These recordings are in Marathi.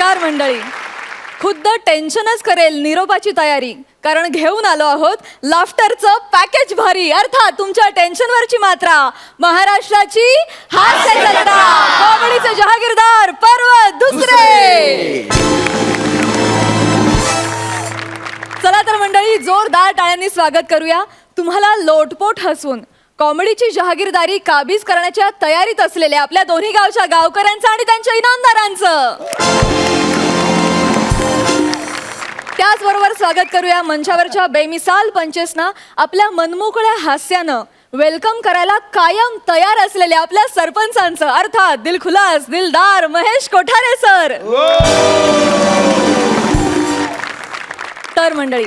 नमस्कार मंडळी. खुद्द टेन्शनच करेल निरोपाची तयारी, कारण घेऊन आलो आहोत लाफ्टरचं पॅकेज भारी, अर्थात तुमच्या टेन्शनवरची मात्रा. महाराष्ट्राची हास्य जत्रा, कॉमेडीचे जहागीरदार पर्व दुसरे. चला तर मंडळी, जोरदार टाळ्यांनी स्वागत करूया तुम्हाला लोटपोट हसवून कॉमेडीची जहागीरदारी काबीज करण्याच्या तयारीत असलेल्या आपल्या दोन्ही गावच्या गावकऱ्यांचं आणि त्यांच्या इनामदारांचं. त्याचबरोबर स्वागत करूया मंचावरच्या बेमिसाल पंचेसना आपल्या मनमोकळ्या हास्यानं वेलकम करायला कायम तयार असलेल्या आपल्या सरपंचांचं, अर्थात दिलखुलास दिलदार महेश कोठारे सर. तर मंडळी,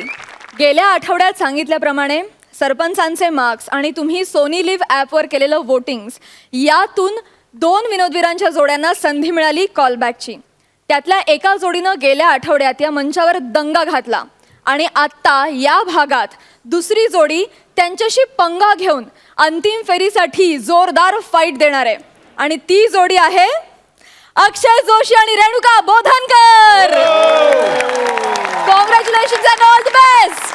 गेल्या आठवड्यात सांगितल्याप्रमाणे सरपंचांचे मार्क्स आणि तुम्ही सोनी लिव्ह ॲपवर केलेलं वोटिंग्स, यातून 2 विनोदवीरांच्या जोड्यांना संधी मिळाली कॉलबॅकची. त्यातल्या एका जोडीनं गेल्या आठवड्यात या मंचावर दंगा घातला आणि आत्ता या भागात दुसरी जोडी त्यांच्याशी पंगा घेऊन अंतिम फेरीसाठी जोरदार फाईट देणार आहे. आणि ती जोडी आहे अक्षय जोशी आणि Renuka Bodhankar. Congratulations and all the best.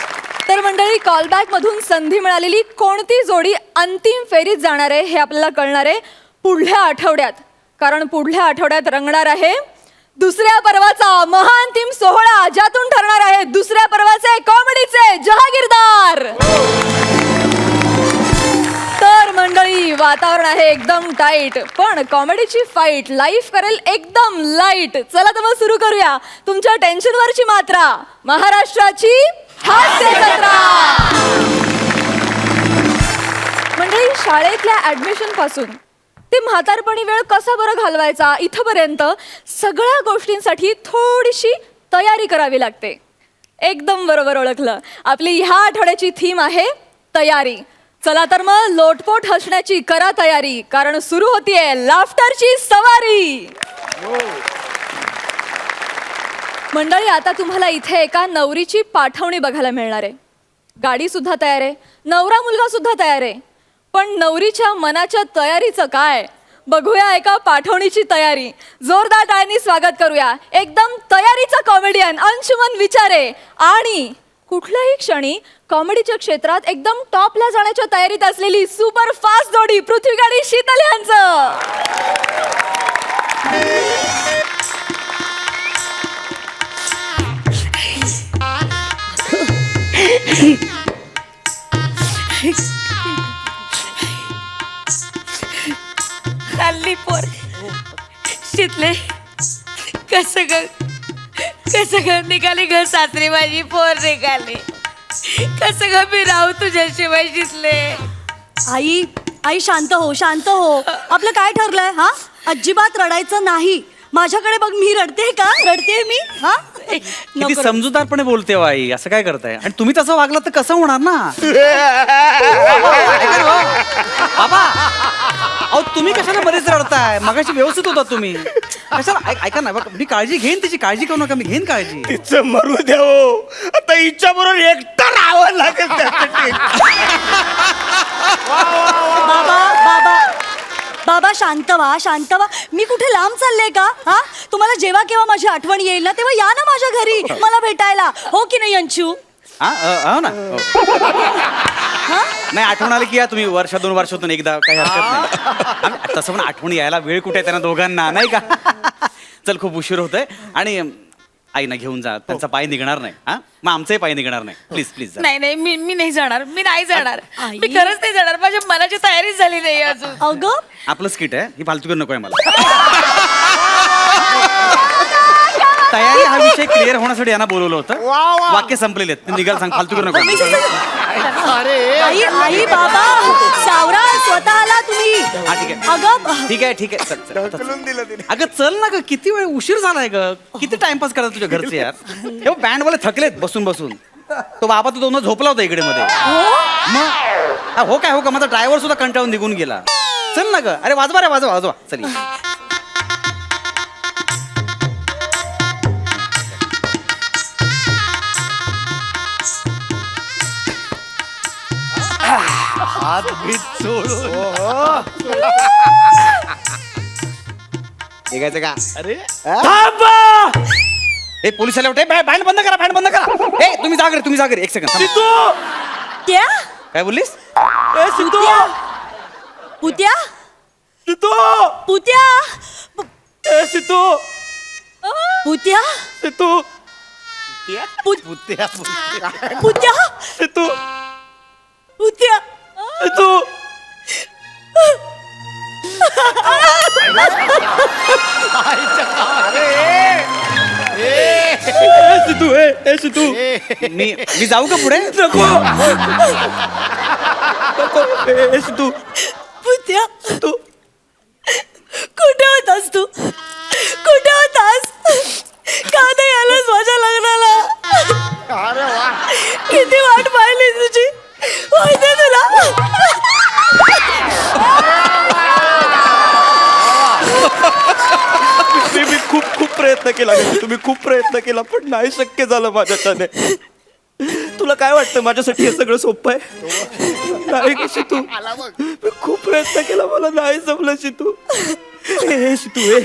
तर मंडळी, कॉलबॅक मधून संधी मिळालेली कोणती जोडी अंतिम फेरीत जाणार आहे हे आपल्याला कळणार आहे पुढल्या आठवड्यात, कारण पुढल्या आठवड्यात रंगणार आहे दुसऱ्या पर्वाचा महाअंतिम सोहळा, ज्यातून ठरणार आहे दुसऱ्या पर्वाचे कॉमेडीचे जहागीरदार. तर मंडळी, वातावरण आहे एकदम टाईट, पण कॉमेडीची फाईट लाईफ करेल एकदम लाईट. चला तर मग सुरू करूया तुमच्या टेन्शनवरची मात्रा, महाराष्ट्राची हास्य जत्रा. मंडळी, शाळेतल्या ऍडमिशन पासून ते म्हातारपणी वेळ कसा बरं घालवायचा इथपर्यंत सगळ्या गोष्टींसाठी थोडीशी तयारी करावी लागते. एकदम बरोबर ओळखलं. आपली ह्या आठवड्याची थीम आहे तयारी. चला तर मग लोटपोट हसण्याची करा तयारी, कारण सुरू होतीये लाफ्टरची सवारी. मंडळी, आता तुम्हाला इथे एका नवरीची पाठवणी बघायला मिळणार आहे. गाडी सुद्धा तयार आहे, नवरा मुलगा सुद्धा तयार आहे, पण नवरीच्या मनाच्या तयारीचं काय, बघूया एका पाठवणीची तयारी. जोरदार टाळ्यांनी स्वागत करूया एकदम तयारीचा कॉमेडियन अंशुमन विचारे आणि कुठल्याही क्षणी कॉमेडीच्या क्षेत्रात एकदम टॉपला जाण्याच्या तयारीत असलेली सुपर फास्ट जोडी पृथ्वी आणि शीतल यांचं. चालली पोर शितले, कसं ग निघाली घर सासरी, माझी पोर निघाली. कसं ग मी राहू तुझ्याशिवाय शितले. आई आई शांत हो, शांत हो. आपलं काय ठरलंय? हा, अजिबात रडायचं नाही. माझ्याकडे बघ, मी रडते का? रडते मी? हा, किती समजूतदारपणे बोलते हो आई, असं काय करताय? आणि तुम्ही तसं वागलात तर कसं होणार ना. बाबा, अहो तुम्ही कशाला बरेच रडताय? मगाशी व्यवस्थित होता तुम्ही, कशाला? ऐका ना, मी काळजी घेईन, तिची काळजी करू नका, मी घेईन काळजी. तिचं मरू द्या हो, आता हिच्या बरोबर एकटा राहावं लागेल त्यासाठी. बाबा बाबा बाबा, शांत व्हा, शांत व्हा. मी कुठे लांब चालले का? हा, तुम्हाला जेव्हा केव्हा माझी आठवण येईल ना, तेव्हा या ना माझ्या घरी मला भेटायला, हो की नाही अंशू? हो ना. नाही, आठवण आली की या तुम्ही, 1-2 वर्षातून एकदा, काही हरकत नाही. तसं पण आठवण यायला वेळ कुठे त्यांना दोघांना, नाही का? चल, खूप उशीर होतोय आणि आईना घेऊन जा, त्यांचा पाय निघणार नाही. हा, मग आमचाही पाय निघणार नाही. Please please. नाही, मी नाही जाणार, मी नाही जाणार, मी खरंच नाही जाणार. माझ्या मनाची तयारी झाली नाही अजून. अगं, आपलं स्किट आहे, ही फालतू नको आहे मला. तयारी हा विषय क्लिअर होण्यासाठी यांना बोलवलं होतं. वाक्य संपलेले आहेत, निघाल सांग, फालतू नको. आई आई बाबा, सावरा स्वतःला तुम्ही. हा, ठीक आहे. अगं, ठीक आहे, ठीक आहे. अगं चल ना ग, किती वेळ उशीर झालाय ग, किती टाइमपास करतात तुझ्या घरचे यार. हे बँड वाले थकलेत बसून बसून. तो बाबा तो दोन झोपला होता इकडे मध्ये. मग हो काय, हो का, माझा ड्रायव्हर सुद्धा कंटाळून निघून गेला. चल ना ग, अरे वाजवा रे, वाजवा वाजवा, चल. हात बीत सोडून निघायचं का? अरे थांबा. ए पोलीस आले होते बँड बंद करा बँड बंद करा ए तुम्ही जा घरी एक सेकंड सिद्धू त्या काय बोललीस ए सिद्धू पुत्या सिद्धू पुत्या ए सिद्धू पुत्या सिद्धू पुत्या सिद्धू पुत्या सिद्धू सिद्धू ए सिद्धू मी जाऊ का पुढे नको नको ए सिद्धू पुत्या सिद्धू कुठे होतास तू कुठे होतास का नाही आलास माझ्या लग्नाला किती वाट पाहिली तुझी माहिती तुला मी खूप खूप प्रयत्न केला तुम्ही खूप प्रयत्न केला पण नाही शक्य झालं माझ्याच्याने तुला काय वाटतं माझ्यासाठी हे सगळं सोपं आहे नाही का शितू मी खूप प्रयत्न केला मला नाही जमलं शितू हे शितू हे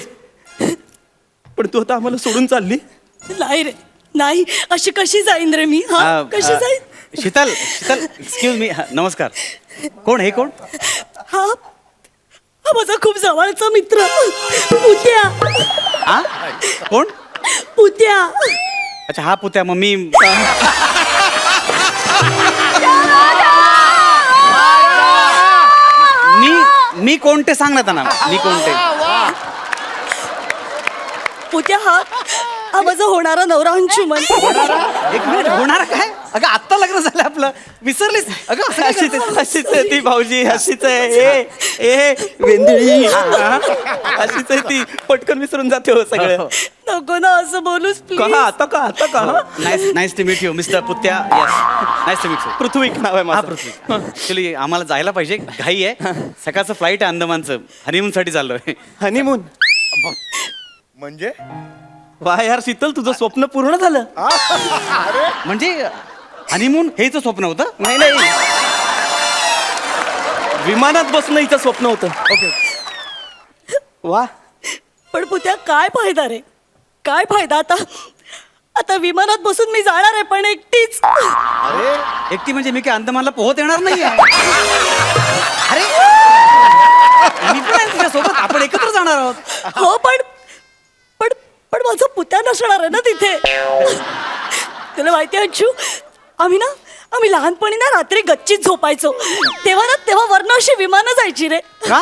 पण तू आता आम्हाला सोडून चालली नाही रे नाही अशी कशी जाईन रे मी हा कशी जाईन शीतल एक्सक्यूज मी नमस्कार कोण हे कोण हा हा माझा खूप जवळचा मित्र पुत्या हा कोण पुत्या अच्छा हा पुत्या मग मी मी कोणते सांग ना त्यांना मी कोणते पुत्या हा माझा होणारा नवरा अंशुमन एक मिनिट होणार काय अगं आत्ता लग्न झालं आपलं विसरलीस अगं असं काय अशीच करतेस? अशीच आहे ती भाऊजी अशीच आहे ए वेंदळी अशीच आहे ती पटकन विसरून जाते हो सगळं नको ना असं बोलूस का प्लीज आता का nice to meet you mister Putya yes nice to meet you Prithvi नाव आहे हा माझं पृथ्वी ऍक्च्युली आम्हाला जायला पाहिजे घाई आहे सकाळचं फ्लाईट आहे अंदमानचं हनीमून साठी चाललोय हनीमून म्हणजे वा यार शीतल तुझं स्वप्न पूर्ण झालं म्हणजे हनीमून हेच स्वप्न होतं नाही विमानात बसणं हिचं स्वप्न होतं ओके वा पण पुत्या काय फायदा रे काय फायदा आता विमानात बसून मी जाणार आहे पण एकटीच एकटी म्हणजे मी काय अंदमानला पोहत येणार नाहीये अरे मी पण आहे तुझ्यासोबत आपण एकत्र जाणार आहोत हो पण माझा पुत्या नसणार आहे ना तिथे तुला माहिती आहे अंशू आम्ही लहानपणी ना रात्री गच्चीत झोपायचो तेव्हा वरनं अशी विमानं जायची रे का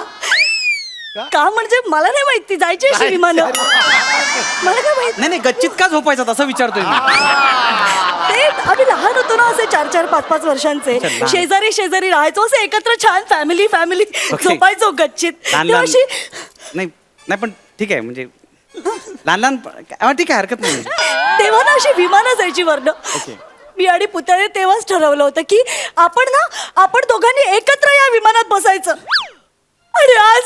का म्हणजे मला नाही माहिती जायची अशी विमानं मला काय माहिती नाही गच्चीत का झोपायचं असं विचारतोय मी ते आम्ही लहान होतो ना असे 4-4, 5-5 वर्षांचे अच्छा, लहान. शेजारी राहायचो असे एकत्र छान फॅमिली Okay. झोपायचो गच्चीत लहान तेव्हा अशी नाही पण ठीक आहे म्हणजे लहान ठीक आहे हरकत नाही तेव्हा ना अशी विमानं जायची वरनं मी आणि पुतळे तेव्हाच ठरवलं होतं की आपण दोघांनी एकत्र या विमानात बसायचं आणि आज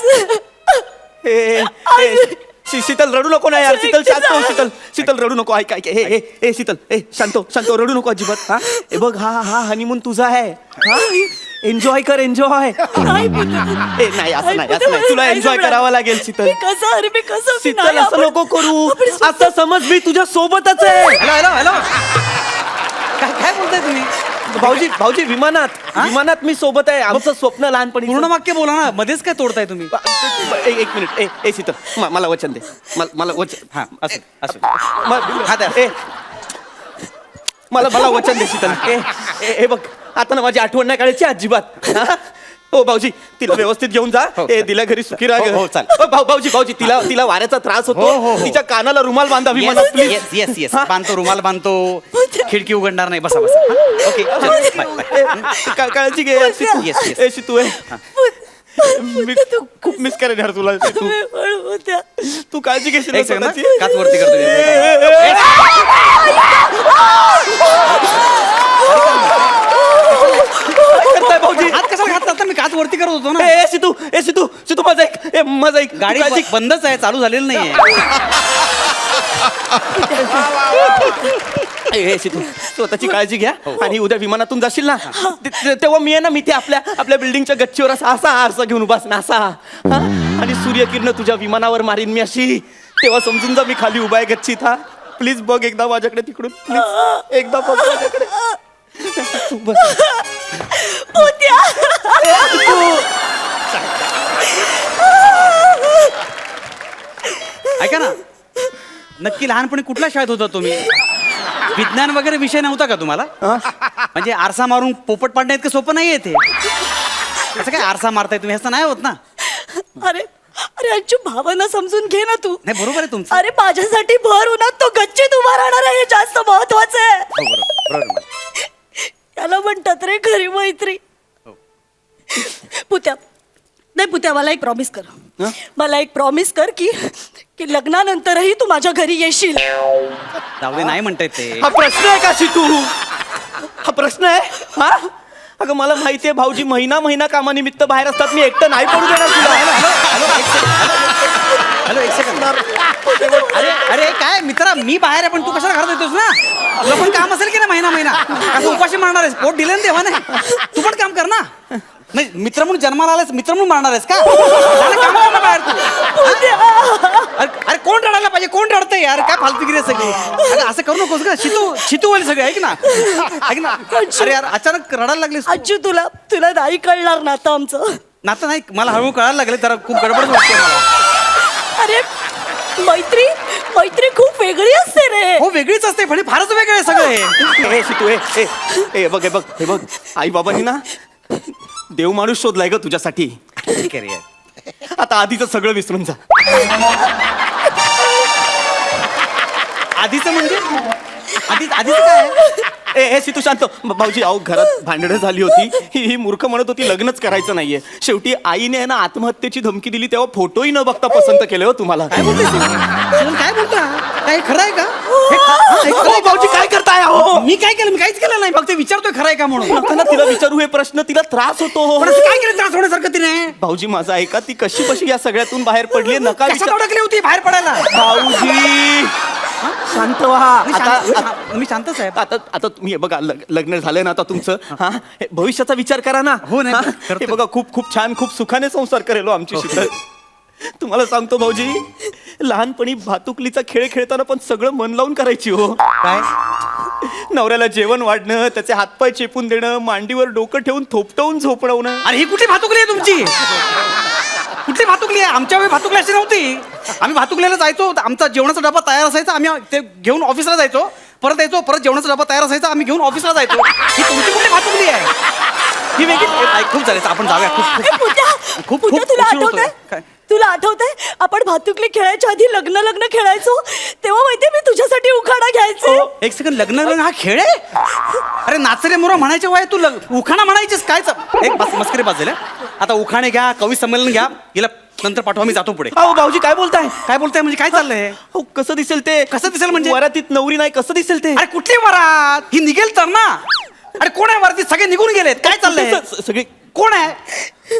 शीतल रडू नको ना यार शीतल शांत हो शीतल रडू नको ऐक हे शीतल शांत रडू नको अजिबात हा हे बघ हा हनीमून तुझा आहे हा एन्जॉय कर एन्जॉय नाही असं नाही तुला एन्जॉय करावं लागेल शीतल मी कसं शीतल असं नको करू असं समज मी तुझ्या सोबतच आहे हॅलो काय बोलताय तुम्ही भाऊजी विमानात मी सोबत आहे आमचं स्वप्न लहानपणी पूर्ण वाक्य बोला ना मध्येच काय तोडताय तुम्ही एक मिनिट ए शीतल मला वचन दे मला वचन हा असं असं हा द्या मला वचन दे शीतल हे बघ आता ना माझी आठवण नाही काढायची अजिबात हा? हो भाऊजी तिला व्यवस्थित घेऊन जा हो, दिल्या घरी सुखी राहा हो, चालेल. भाऊजी तिला वाऱ्याचा त्रास होतो हो. तिच्या कानाला रुमाल बांधा विमानात प्लीज येस बांधतो रुमाल बांधतो खिडकी उघडणार नाही बसा ओके बाय काळजी घे यार, शीतू. Yes. ए शीतू मी खूप मिस करेन यार तुला शीतू. तू काळजी घेशील ना एक सेकंद स्वतःची? काच वरती करतो काय करताय भाऊजी हात कसा घातला आता मी काच वरती करत होतो ना ए शीतू माझा एक गाडी काळजी बंदच आहे चालू झालेलं नाहीये ए शीतू स्वतःची काळजी घ्या आणि उद्या विमानातून जाशील ना तेव्हा मी आहे ना मी ते आपल्या बिल्डिंगच्या गच्चीवर असा आरसा घेऊन उभास ना असा आणि सूर्यकिरण तुझ्या विमानावर मारीन मी अशी तेव्हा समजून जा मी खाली उभा आहे गच्चीत हा प्लीज बघ एकदा माझ्याकडे तिकडून प्लीज एकदा बघ माझ्याकडे तू बस. पुत्या ऐका ना, नक्की लहानपणी कुठल्या शाळेत होता तुम्ही? विज्ञान वगैरे विषय नव्हता का तुम्हाला? म्हणजे आरसा मारून पोपट पाडणं इतकं सोपं नाहीये ते. असं काय आरसा मारताय तुम्ही? असं नाही होत ना. अरे अरे अंशू, भावना समजून घे ना तू. नाही, बरोबर आहे तुमचं. अरे माझ्यासाठी भर उन्हात तो गच्चीत उभा राहणार आहे, हे जास्त महत्वाचं आहे. हो, बरोबर. त्याला म्हणतात रे खरी मैत्री. पुत्या, नाही पुत्या, मला एक प्रॉमिस कर. मला एक प्रॉमिस कर की की लग्नानंतरही तू माझ्या घरी येशील. जाऊ दे, नाही म्हणताय ते. हा प्रश्न आहे का तू? हा प्रश्न आहे हा? अगं मला माहितीये भाऊजी महिना कामानिमित्त बाहेर असतात. मी एकटं नाही पडू देणार तुला. हॅलो, एक सेकंद. अरे अरे काय मित्रा, मी बाहेर आहे पण तू कशाला घरात येतोस ना? तुला पण काम असेल की ना महिना असं उपाशी मारणार आहेस? पोट दिलं ना देवा नाही, तू पण काम कर ना. नाही, मित्र म्हणून जन्माला आलास, मित्र म्हणून मारणार आहेस का? झालं, कामावर ना बाहेर तू. अरे कोण रडायला पाहिजे? कोण रडतंय यार? काय फालतूगिरी आहे सगळी. अगं, असं करू नकोस का? शितू वाले सगळे. ऐक ना. अरे यार, अचानक रडायला लागलीस. अंशू, तुला नाही कळणार नातं आमचं. नातं नाही, मला हळूहळू कळायला लागले. जरा खूप गडबड वाटते मला. अरे मैत्री खूप वेगळी असते रे. हो, वेगळीच असते पण हे फारच वेगळं आहे सगळं हे. ए शितू, हे बघ आई बाबांनी ना देव माणूस शोधलाय ग तुझ्यासाठी. ठीक आहे रे. आता आधीचं सगळं विसरून जा. आधीचं म्हणजे आधीचं काय? ए शितू शांत. भाऊजी, अहो घरात भांडणं झाली होती. ही मूर्ख म्हणत होती लग्नच करायचं नाहीये. शेवटी आईने आहे ना आत्महत्येची धमकी दिली, तेव्हा फोटोही न बघता पसंत केले हो तुम्हाला. काय बोलतोय काय बोलतो? काय खरं आहे का? अहो, भाऊजी काय करताय? अहो मी काय केलं? मी काहीच केलं नाही, फक्त विचारतोय खरं आहे का म्हणून. नका ना तिला विचारू हे प्रश्न, तिला त्रास होतो. पण असं काय केलं त्रास होण्यासारखं तिने? भाऊजी माझं ऐका, ती कशी या सगळ्यातून बाहेर पडली नका कशात अडकली होती बाहेर पडायला? भाऊजी शांत व्हा. मी शांतच आहे. आता तुम्ही हे बघा, लग्न झालंय ना आता तुमचं. हा, हे भविष्याचा विचार करा ना. हो ना, हा, करतोय. हे बघा खूप छान, खूप सुखाने संसार करेलो आमची शीतल. तुम्हाला सांगतो भाऊजी, लहानपणी भातुकलीचा खेळ खेळताना पण सगळं मन लावून करायची हो. काय? नवऱ्याला जेवण वाढणं, त्याचे हातपाय चेपून देणं, मांडीवर डोकं ठेवून थोपटवून झोपणवणं. अरे ही कुठली भातुकली आहे तुमची? कुठली भातुकली आहे? आमच्या वेळी भातुकली अशी नव्हती. आम्ही भातुकलीला जायचो, आमचा जेवणाचा डबा तयार असायचा, आम्ही ते घेऊन ऑफिसला जायचो, परत यायचो, परत जेवणाचा डबा तयार असायचा, आम्ही घेऊन ऑफिसला जायचो. ही तुमची कुठली भातुकली आहे? ही वेगळी. खूप झाले, आपण जाऊया. खूप पुत्या, तुला उशीर होतोय. आठवतंय? काय? तुला आठवतंय आपण भातुकली खेळायच्या आधी लग्न खेळायचो तेव्हा माहितीये मी तुझ्यासाठी उखाणा घ्यायचे. एक सेकंड, लग्न हा खेळ आहे? अरे नाचरे मोरा म्हणायचे वय, तू उखाणा म्हणायचीस काय? एक मस्करी बाजूला. आता उखाणे घ्या, कवी संमेलन घ्या, हिला नंतर पाठवा, मी जातो पुढे. अहो भाऊजी काय बोलताय? काय बोलताय म्हणजे? काय चाललंय? हो कसं दिसेल ते? कसं दिसेल म्हणजे? वरातीत नवरी नाही, कसं दिसेल ते? अरे कुठली वरात? ही निघेल तर ना. अरे कोण आहे वरातीत? सगळे निघून गेलेत. काय चाललंय? सगळे कोण आहे?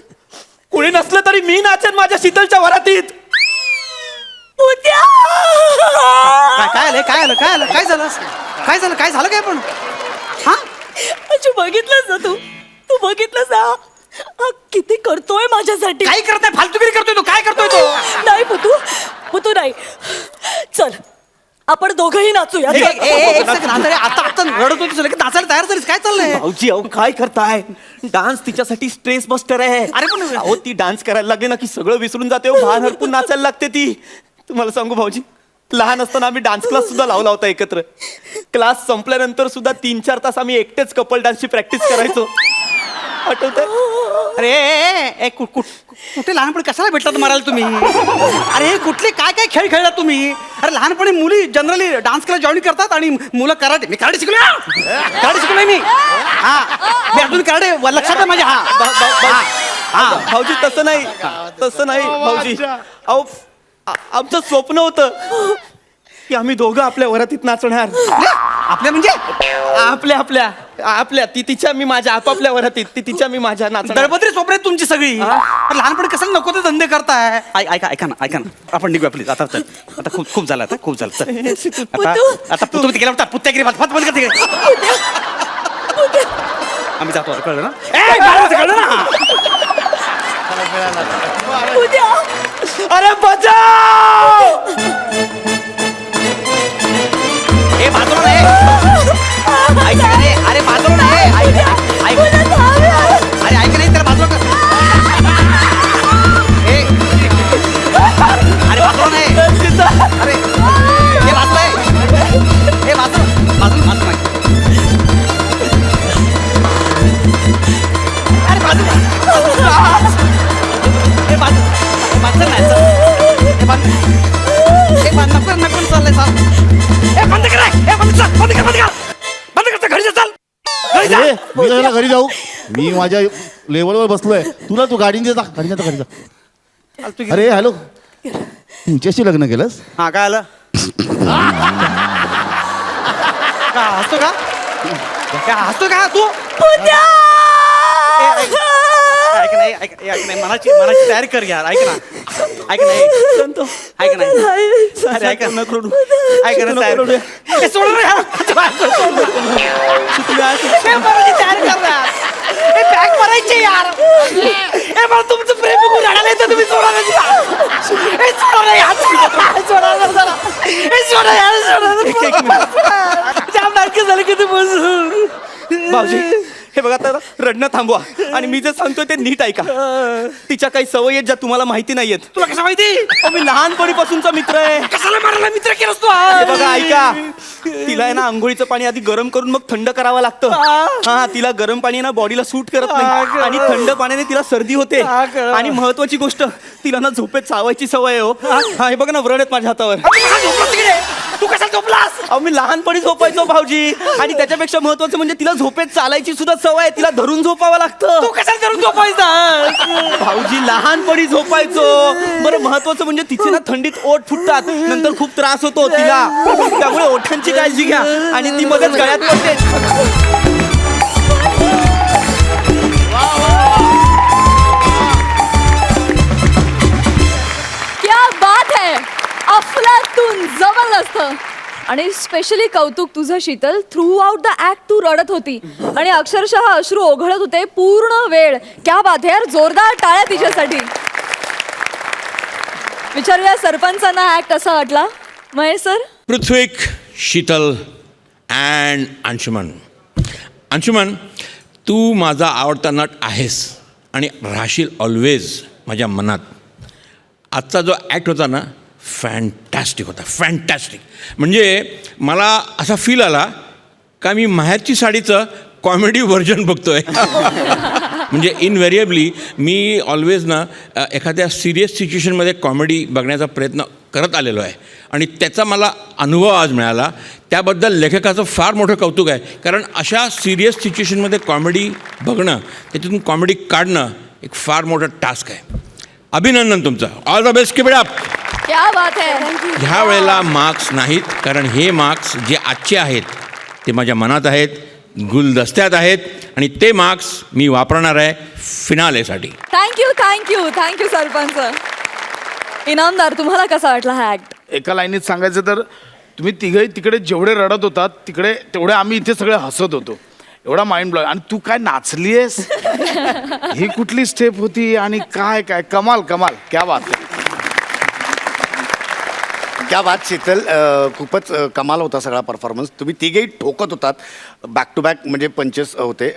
कोणी नसलं तरी मी नाचेन माझ्या शीतलच्या वरातीत. पुत्या, काय आलं? काय झालं? काय झालं काय पण? हा, अच्छा, बघितलंस ना तू बघितलंस ना हा किती करतोय माझ्यासाठी. काय करताय? फालतूगिरी करतोय तो. काय करतोय तो? नाही पुतू नाही. चल आपण दोघंही नाचूया. एक सेकंड, आता रडत होती की नाचायला तयार झालीस? काय चाललंय? भाऊजी अहो काय करताय? डान्स तिच्यासाठी स्ट्रेस बस्टर आहे. अरे पण- अहो ती डान्स करायला लागली ना की सगळं विसरून जाते हो. भान हरपून नाचायला लागते ती. तुम्हाला सांगू भाऊजी, लहान असताना आम्ही डान्स क्लास सुद्धा लावला होता एकत्र. क्लास संपल्यानंतर सुद्धा 3-4 तास आम्ही एकटेच कपल डान्सची प्रॅक्टिस करायचो. आठवतंय? अरे कुठे लहानपणी कशाला भेटला मारायला तुम्ही? अरे कुठले काय खेळ खेळला तुम्ही? अरे लहानपणी मुली जनरली डान्स क्लास जॉईन करतात आणि मुलं कराटे. मी कराटे शिकलोय मी. हा, मी अजून कराटे लक्षात आहे माझ्या. हा, भाऊजी तसं नाही भाऊजी. अहो आमचं स्वप्न होतं की आम्ही दोघं आपल्या वरातीत नाचणार. आपल्या म्हणजे आपल्या ती तिच्या मी माझ्या, आपापल्या वरातीत ती तिच्या मी माझ्या नाचणार. दळपत्री स्वप्न आहेत तुमची सगळी. अरे लहानपणी कशाला नको ते धंदे करताय? ऐका ना, आपण निघूया प्लीज. आता खूप झालं. आता खूप झालं. चल. आता तू तिकडे पुत्यागिरी बंद कर तिकडे. आम्ही जातो आता. कळलं ना? कळलं ना? पुत्या, अरे बचाव! नको नको चाललंय चाल. ए बंद कर रे. ए बंद कर बंद कर बंद कर बंद कर घरी जा चाल घरी जा. अरे मी कशाला घरी जाऊ मी माझ्या लेवलवर बसलोय तुला तू गाडीने जा घरी जा चाल तू घे. अरे हॅलो तुमच्याशी लग्न केलंस हा काय आलं का हसतो का काय हसतो का तू ऐक नाही ऐक नाही मनाची तयारी कर यार ऐक ना ऐक नाही ऐक नाही अरे ऐक ना ऐक ना तयारी ए, सोड रे हा. ए, मनाची तयारी कर ना ए, बॅग भरायची यार ए मला तुमचं प्रेम बघून रडायला येतं तुम्ही सोडा ना तिला. ए सोडा रे यार सोडा ना जरा. ए सोडा यार सोडा जाम नाटकं झालं किती बसून भाऊजी हे बघा आता रडणं थांबवा आणि मी जे सांगतोय ते नीट ऐका तिच्या काही सवयी आहेत ज्या तुम्हाला माहिती नाहीयेत. तुला कसं माहिती अहो, मी लहानपणीपासूनचा मित्र आहे. कशाला मारायला मित्र केलास तू हे बघा ऐका तिला आहे ना आंघोळीचं पाणी आधी गरम करून मग थंड करावं लागतं. हा तिला गरम पाणी ना बॉडीला सूट करत नाही आणि थंड पाण्याने तिला सर्दी होते. आणि महत्वाची गोष्ट तिला ना झोपेत चावायची सवय आहे हो. हा हे बघा ना व्रण आहेत माझ्या हातावर. तू कशाला झोपलास अहो मी लहानपणी झोपायचो भाऊजी आणि त्याच्यापेक्षा महत्वाचं म्हणजे तिला झोपेत चालायची सुद्धा सवय आहे. तिला धरून झोपावं लागतं. तू कशाला धरून झोपायचा भाऊजी लहानपणी झोपायचो. बरं महत्वाचं म्हणजे तिचे ना थंडीत ओठ फुटतात नंतर खूप त्रास होतो तिला त्यामुळे ओठांची काळजी घ्या आणि ती मगच गळ्यात पडते. क्या बात है अफलातून जबरदस्त. आणि स्पेशली कौतुक तुझं Sheetal throughout the act तू रडत होती आणि अक्षरशः अश्रू ओघळत होते पूर्ण वेळ. क्या बात है यार जोरदार टाळ्या तिच्यासाठी. विचारूया सरपंचांना ऍक्ट असा वाटला. महेश सर. पृथ्वीक, शीतल अँड अंशुमन. अंशुमन तू माझा आवडता नट आहेस आणि राहशील ऑलवेज माझ्या मनात. आजचा जो ॲक्ट होता ना फॅन्टॅस्टिक होता फॅन्टॅस्टिक. म्हणजे मला असा फील आला का मी माहेरची साडीचं कॉमेडी व्हर्जन बघतोय. म्हणजे इनव्हेरिएबली मी ऑलवेज ना एखाद्या सिरियस सिच्युएशनमध्ये कॉमेडी बघण्याचा प्रयत्न करत आलेलो आहे आणि त्याचा मला अनुभव आज मिळाला. त्याबद्दल लेखकाचं फार मोठं कौतुक आहे. कारण अशा सिरियस सिच्युएशनमध्ये कॉमेडी बघणं त्याच्यातून कॉमेडी काढणं एक फार मोठं टास्क आहे. अभिनंदन तुमचं. All the best. Keep it up. क्या बात है. ह्या वेळेला मार्क्स नाहीत कारण हे मार्क्स जे आजचे आहेत ते माझ्या मनात आहेत गुलदस्त्यात आहेत आणि ते मार्क्स मी वापरणार आहे फिनालेसाठी. Thank you thank you thank you sarpanch. Inamdar तुम्हाला कसा वाटला हा ऍक्ट. एका लाईनीत सांगायचं तर तुम्ही तिघही तिकडे जेवढे रडत होतात तिकडे तेवढे आम्ही इथे सगळे हसत होतो. एवढा माइंड ब्लॉ. आणि तू काय नाचलीयस ही कुठली स्टेप होती आणि काय काय कमाल कमाल. क्या बात आहे. क्या बात शीतल खूपच कमाल होता सगळा परफॉर्मन्स. तुम्ही तिघेही ठोकत होतात बॅक टू बॅक म्हणजे पंचेस होते.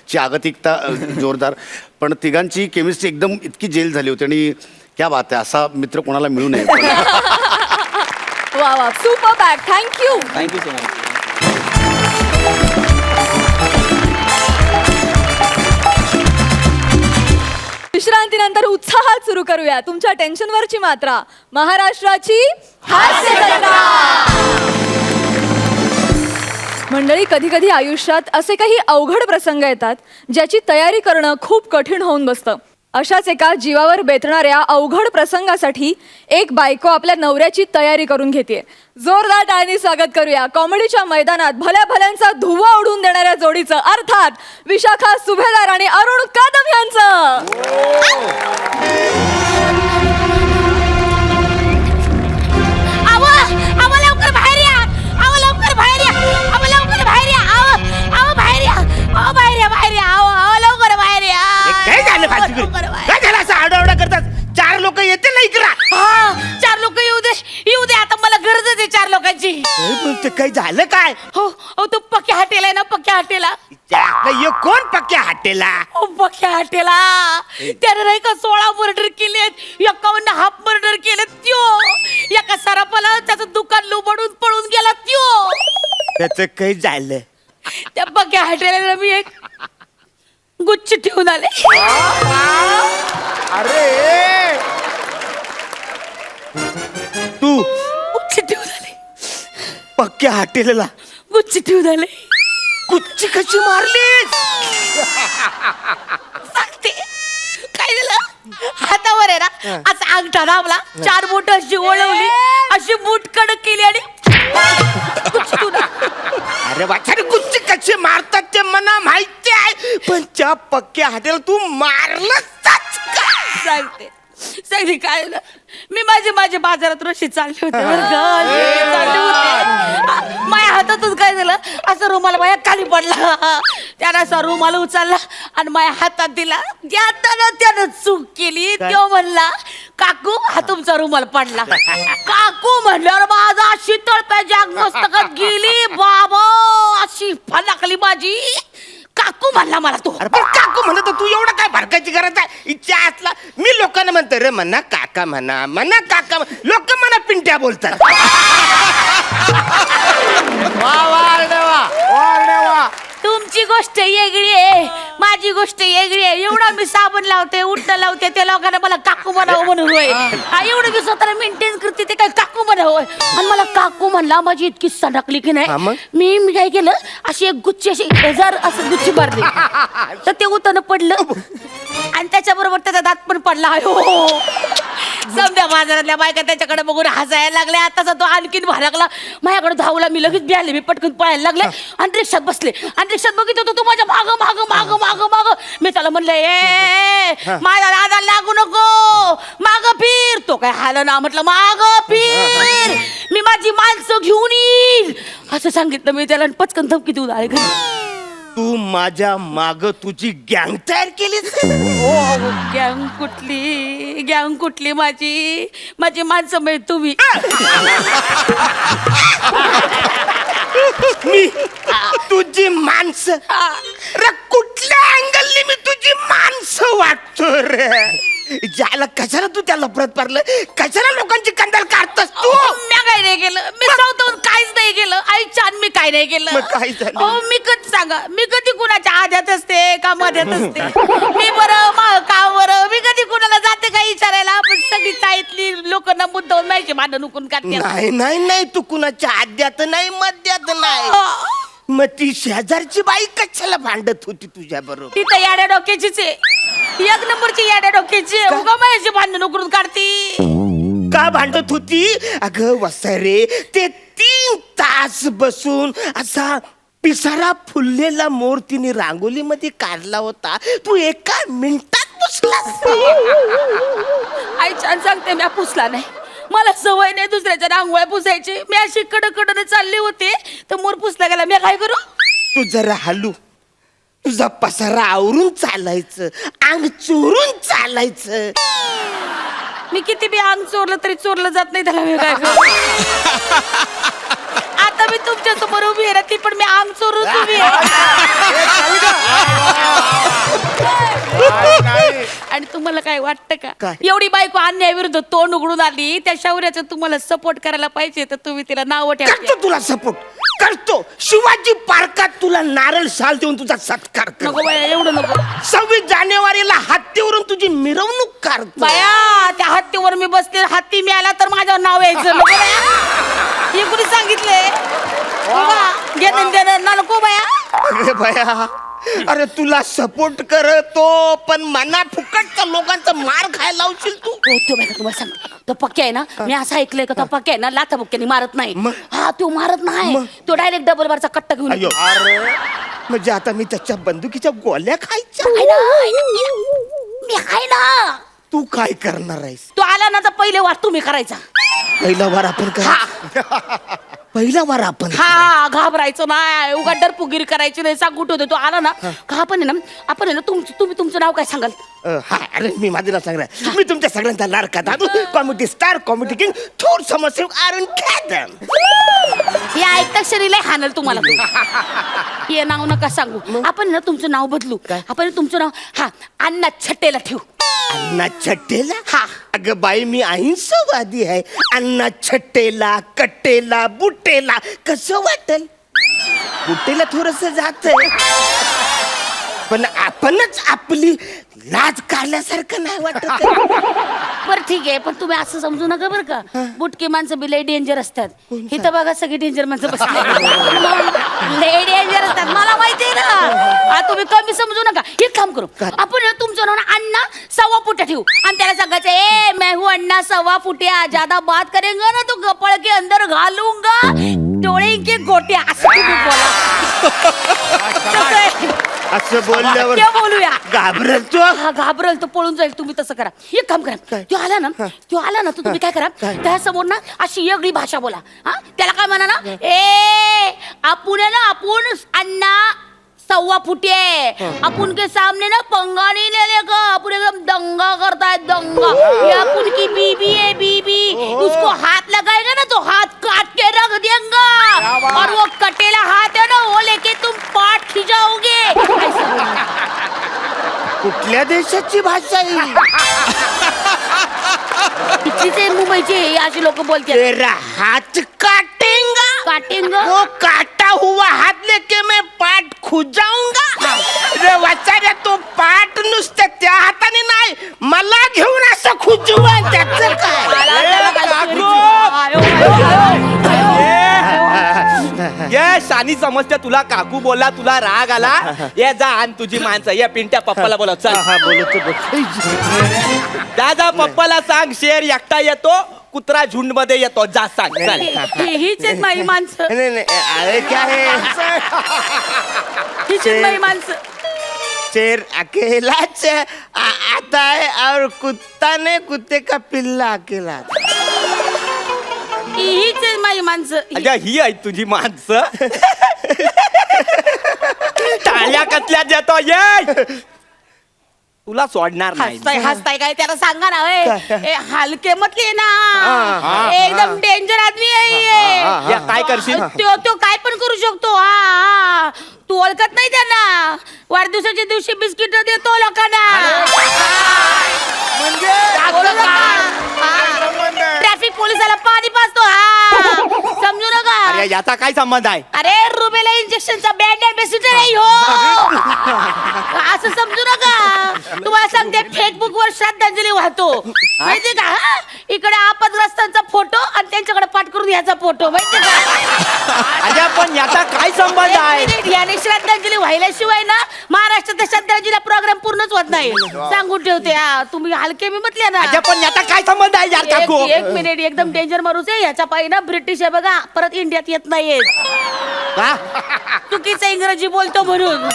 ची आगतिकता जोरदार पण तिघांची केमिस्ट्री एकदम इतकी जेल झाली होती आणि क्या बात आहे असा मित्र कोणाला मिळू नये. वा वा super back. Thank you. Thank you so much. विश्रांतीनंतर उत्साहात सुरू करूया तुमच्या टेन्शनवरची मात्रा महाराष्ट्राची हास्य जत्रा. मंडळी कधी कधी आयुष्यात असे काही अवघड प्रसंग येतात ज्याची तयारी करणं खूप कठीण होऊन बसतं. अशाच एका जीवावर बेतणाऱ्या अवघड प्रसंगासाठी एक बायको आपल्या नवऱ्याची तयारी करून घेते. जोरदार टाळ्यांनी स्वागत करूया कॉमेडीच्या मैदानात भल्या भल्यांचा धुव्वा उडून देणाऱ्या जोडीचं अर्थात विशाखा सुभेदार आणि अरुण कदम यांचं. लवकर बाहेर या. लवकर बाहेर या. लवकर बाहेर या. बाहेर या. बाहेर या. बाहेर या. लवकर बाहेर या. काय झालं काय झालं असं आरडाओरडा करतात. 4 लोक येतील ना इकडं. हा 4 लोक येऊ दे आता मला गरजच आहे 4 लोकांची. काय झालं काय हो तो पक्या हॉटेल आहे ना पक्या हॉटेला. कोण पक्क्या हॉटेलला हो पक्या हॉटेला त्याने नाही का 16 मर्डर केलेत 51 हाफ मर्डर केलेत. त्यो एका सरापाला त्याचं दुकान लुबाडून पळून गेला. त्यो त्याचं काही झालं. त्या पक्या हॉटेलला मी एक गुच्छ ठेवून आले. अरे तू गुच्ची ठेवून आले, पक्क्या हॉटेलला गुच्ची ठेवून आले. कुच्ची कशी मारलीस? सांगते काय झालं, हातावर आहे ना असा अंगठा दाबला, 4 बोट अशी वळवली, अशी बूट कडक केली आणि गुच्ची ठेवून आले. अरे वाचारे कुच्ची कशी मारतात ते मला माहिती आहे, पण त्या पक्क्या हॉटेल तू मारलंच सांगते सांगते काय झालं, मी माझे बाजारात रशी चालले होते बरं का, अशी चालले होते. माझ्या हातातून काय झालं, असं रुमाल माझ्या खाली पडला, त्यानं असा रुमाल उचलला आणि माझ्या हातात दिला. त्यानं त्यानं चूक केली, तो म्हणला काकू हा तुमचा रुमाल पडला. काकू म्हणल्यावर माझा अशी तळपायची आग मस्तकात गेली बाबा, अशी फलाकली माझी. काकू म्हणला मला तू. अरे पण काकू म्हणत तू एवढं काय भडकायची गरज आहे? इच्छा असला मी लोकांना म्हणतो रे म्हणा काका म्हणा काका लोक म्हणा पिंट्या बोलतात. तुमची गोष्ट वेगळी आहे, माझी गोष्ट वेगळी आहे. एवढा मी साबण लावते, उठणं लावते, त्या लोकांना मला काकू म्हणावं म्हणून होय. एवढं मी स्वतःला मेंटेन करते, ते काय काकू म्हणावं. आणि मला काकू म्हणला, माझी इतकी सणकली की हा मग? नाही, मी काय केलं, अशी एक गुच्ची अशी हजार असं गुच्ची मारली, तर ते उतरनं पडलं आणि त्याच्याबरोबर त्याचा दात पण पडला. हो समजा बाजारातल्या बायका त्याच्याकडे बघून हसायला लागल्या. आताचा तो आणखीन भाडकला, माझ्याकडे धावला, मी लगेच बिहारले, मी पटकन पळायला लागले आणि रिक्षात बसले. आणि रिक्षात बघितलं होतं तू माझ्या माग माग माग माग माग. मी त्याला म्हणलं ए माझ्या दादा लागू नको, माग फिर. तो काय हाल ना, म्हटलं माग फिर, मी माझी माणसं घेऊन येईल असं सांगितलं मी त्याला. पटकन धमकी देऊन आले घरी. तू माझ्या माग तुझी गँग तयार केलीस? गँग कुठली माझी माणसं मिळत तुम्ही. मी तुझी माणसं? रे कुठल्या अँगलनी मी तुझी माणसं वाटतो रे? ज्याला कशाला तू त्या लफरत पारलं, कशाला लोकांची कंदाल काढतस तू? मी काय नाही केलं, मी स्वतःहून काहीच नाही केलं. आई छान मी काय नाही केलं. मग काय झालं? मी कधी सांगा, मी कधी कुणाच्या आद्यात असते का मध्यात असते? मी बरं का बरं, मी कधी कुणाला जाते का विचारायला? पण सगळी चाळीतली लोक ना मुद्दावून माहिती भांडण उकून काढते. नाही तू कुणाच्या आद्यात नाही मध्यात नाही. मग ती शेजारची बाई कशाला भांडत होती तुझ्या बरोबर? ती तर याड्या डोक्याचीच आहे, 1 नंबरची याड्या डोक्याची. उगा माझ्याशी भांडण उकरून काढती. का भांडत होती? अगं वसारे, ते 3 तास बसून असा पिसारा फुललेला मोर तिने रांगोलीमध्ये काढला होता, तू 1 मिनिटात पुसलास. आई छान सांगते, मी पुसला नाही. मला सवय नाही दुसऱ्याच्या रांगोळ्या पुसायची. मी अशी कडकडने चालले होते तर मोर पुसला गेला. मी काय करू? तू जरा हलू, तुझा पसारा आवरून चालायचं, अंग चोरून चालायचं. मी किती बी अंग चोरलं तरी चोरलं जात नाही, त्याला मी काय करू? आता मी तुमच्या समोर उभी आहे ना, ती पण मी अंग चोरून उभी आहे. आणि तुम्हाला काय वाटतं का, काय? एवढी बायको अन्यायाविरुद्ध तोंड उघडून आली, त्या शौर्याचं तुम्हाला सपोर्ट करायला पाहिजे, तर तुम्ही तिला नाव ठेवा. करतो तुला सपोर्ट करतो. शिवाजी पार्कात तुला नारळ शाल देऊन तुझा सत्कार करतो. नको बाया, एवढं नको 26 जानेवारीला हत्तीवरून तुझी मिरवणूक काढतो. बाया. त्या हत्तीवर मी बसते, हत्ती मिळाला तर माझ्यावर नाव यायचं. नको बाया, हे कुणी सांगितले? घेणं देणं ना, नको बाया. अरे बया, अरे तुला सपोर्ट करतो पण मना फुकटच्या लोकांचा मार खायला लावशील तू. हो तो बायका तुम्हाला सांग, तो पक्या आहे ना, मी असं ऐकलंय का तो पक्या आहे ना, लाथा बुक्क्याने मारत नाही. हा तो मारत नाही, तो डायरेक्ट डबल बारचा कट्टा घेऊन अयो, अरे म्हणजे आता मी त्याच्या बंदुकीच्या गोळ्या खायच्या? मी आहे ना. तू काय करणार आहेस? तो आला ना तर पहिले वार तुम्ही करायचा. पहिला वार आपण करा. पहिला वार आपण हा घाबरायचं नाही, उगा डरपुगिरी करायची नाही. सांग कुठं होते तो आला ना का, आपण आहे ना तुम्ही तुमचं नाव काय सांगाल? हा अरे मी माझं नाव सांगणार. मी तुमच्या सगळ्यांचा लाडका दादू, कॉमेडी स्टार, कॉमेडी किंग, थोर समरसेवक अरुण कॅदम. हे ऐकता शरीर हाणल तुम्हाला. हे नाव नका सांगू. आपण ना तुमचं नाव बदलू. आपण तुमचं नाव अण्णा छट्टेला ठेवू. अण्णा छट्टेला? हा. अगं बाई, मी अहिंसावादी आहे. अण्णा छट्टेला, कट्टेला, बुट्टेला कसं वाटेल? बुट्टेला थोडस जात पण आपणच आपली लाज काढल्यासारखं नाही वाटत. बरं ठीक आहे, पण तुम्ही असं समजू नका बरं का, बुटकी माणसं बी लय डेंजर असतात. हे तर बघा सगळी डेंजर माणसं बसतात. लय डेंजर असतात, मला माहितीये ना. तुम्ही कमी समजू नका. एक काम करू, आपण ना तुमचं नाव ना अण्णा 1.25 फुट्या ठेवू आणि त्याला सांगायचं, ए मैं हूँ अण्णा 1.25 फुट्या, ज्यादा बात करेंगे ना तो गप्पड़ के अंदर घालूंगा डोळे के गोट्या, असं तुम्ही बोला. कसं आहे? असं बोलल्यावर ते बोलूया. घाबरतो. हा घाबरल तो पळून जाईल. तुम्ही तसं करा, एक काम करा, तो आला ना तर तुम्ही काय करा, त्यासमोर ना अशी वेगळी भाषा बोला. हा त्याला काय म्हणा ना, ए आपण आहे ना, आपण अण्णा 1.25 फुटे, अपन के सामने ना पंगा नहीं ले लेगा, अपन एकदम दंगा करता है, दंगा. ये अपन की बीबी है, बीबी, उसको हाथ लगाएगा ना तो हाथ काट के रख देगा, और वो कटेला हाथ है ना वो लेके तुम पाट खिंचाओगे. कुठल्या देशाची भाषा ही? इथलीच आहे, मुंबईची आहे, अशी लोक बोलतात. तेरा हाथ काटेगा, काटेंगा. वो काटा हुआ हाथ लेके मैं पाठ खुजाऊंगा. रे वाचाऱ्या, तो पाठ नुसतं त्या हाताने नाही, मला घेऊन असं खुजवा. त्याचं ये शानी समजते तुला. काकू बोला, तुला राग आला, ये जा आण तुझी माणसं. ये पिंट्या पप्पाला बोला, चल. जा पप्पाला सांग, शेर एकटा येतो, कुत्रा झुंड मध्ये येतो, जा सांग. चल. हीच आहेत माझी माणसं, नाही नाही, अरे क्या है, हीच आहेत माझी माणसं. शेर अकेलाच आता है और कुत्ता ने कुत्ते का पिल्ला अकेला. हीच आहेत माझी माणसं. अगं ही आहे तुझी माणसं. टाळ्या कसल्या देतो, ये तुला सोडणार नाही. हसताय काय, त्याला सांगा ना. ए हलके मतली ना, एकदम डेंजर आदमी आहे या, काय करशील? तो काय पण करू शकतो. हा तू ओळखत नाही त्यांना, वाढदिवसाच्या दिवशी बिस्किट देतो लोकांना. ट्रॅफिक पोलिसाला पाणी पाजतो. हा समजू नका. अरे याचा काय संबंध आहे? अरे रुबेला इंजेक्शनचा बँड अँबॅसिडर आहे हो. असं समजू नका. तुम्हाला सांगते, फेसबुक वर श्रद्धांजली वाहतो माहितीये का. इकडे आपदग्रस्तांचा फोटो आणि त्यांच्याकडे पाठ करून याचा फोटो, माहितीये का. अरे पण याचा काय संबंध आहे? याने श्रद्धांजली व्हायल्याशिवाय ना महाराष्ट्रात श्रद्धांजली प्रोग्राम पूर्णच होत नाही, सांगून ठेवते. तुम्ही हलके मी म्हटले ना. अरे पण याचा काय संबंध आहे यार काकू? एक मिनिट, एकदम डेंजर माणूस आहे. याच्या पायी ना ब्रिटिश आहे बघा, परत इंडियात येत नाहीये. का? चुकीचं इंग्रजी बोलतो म्हणून.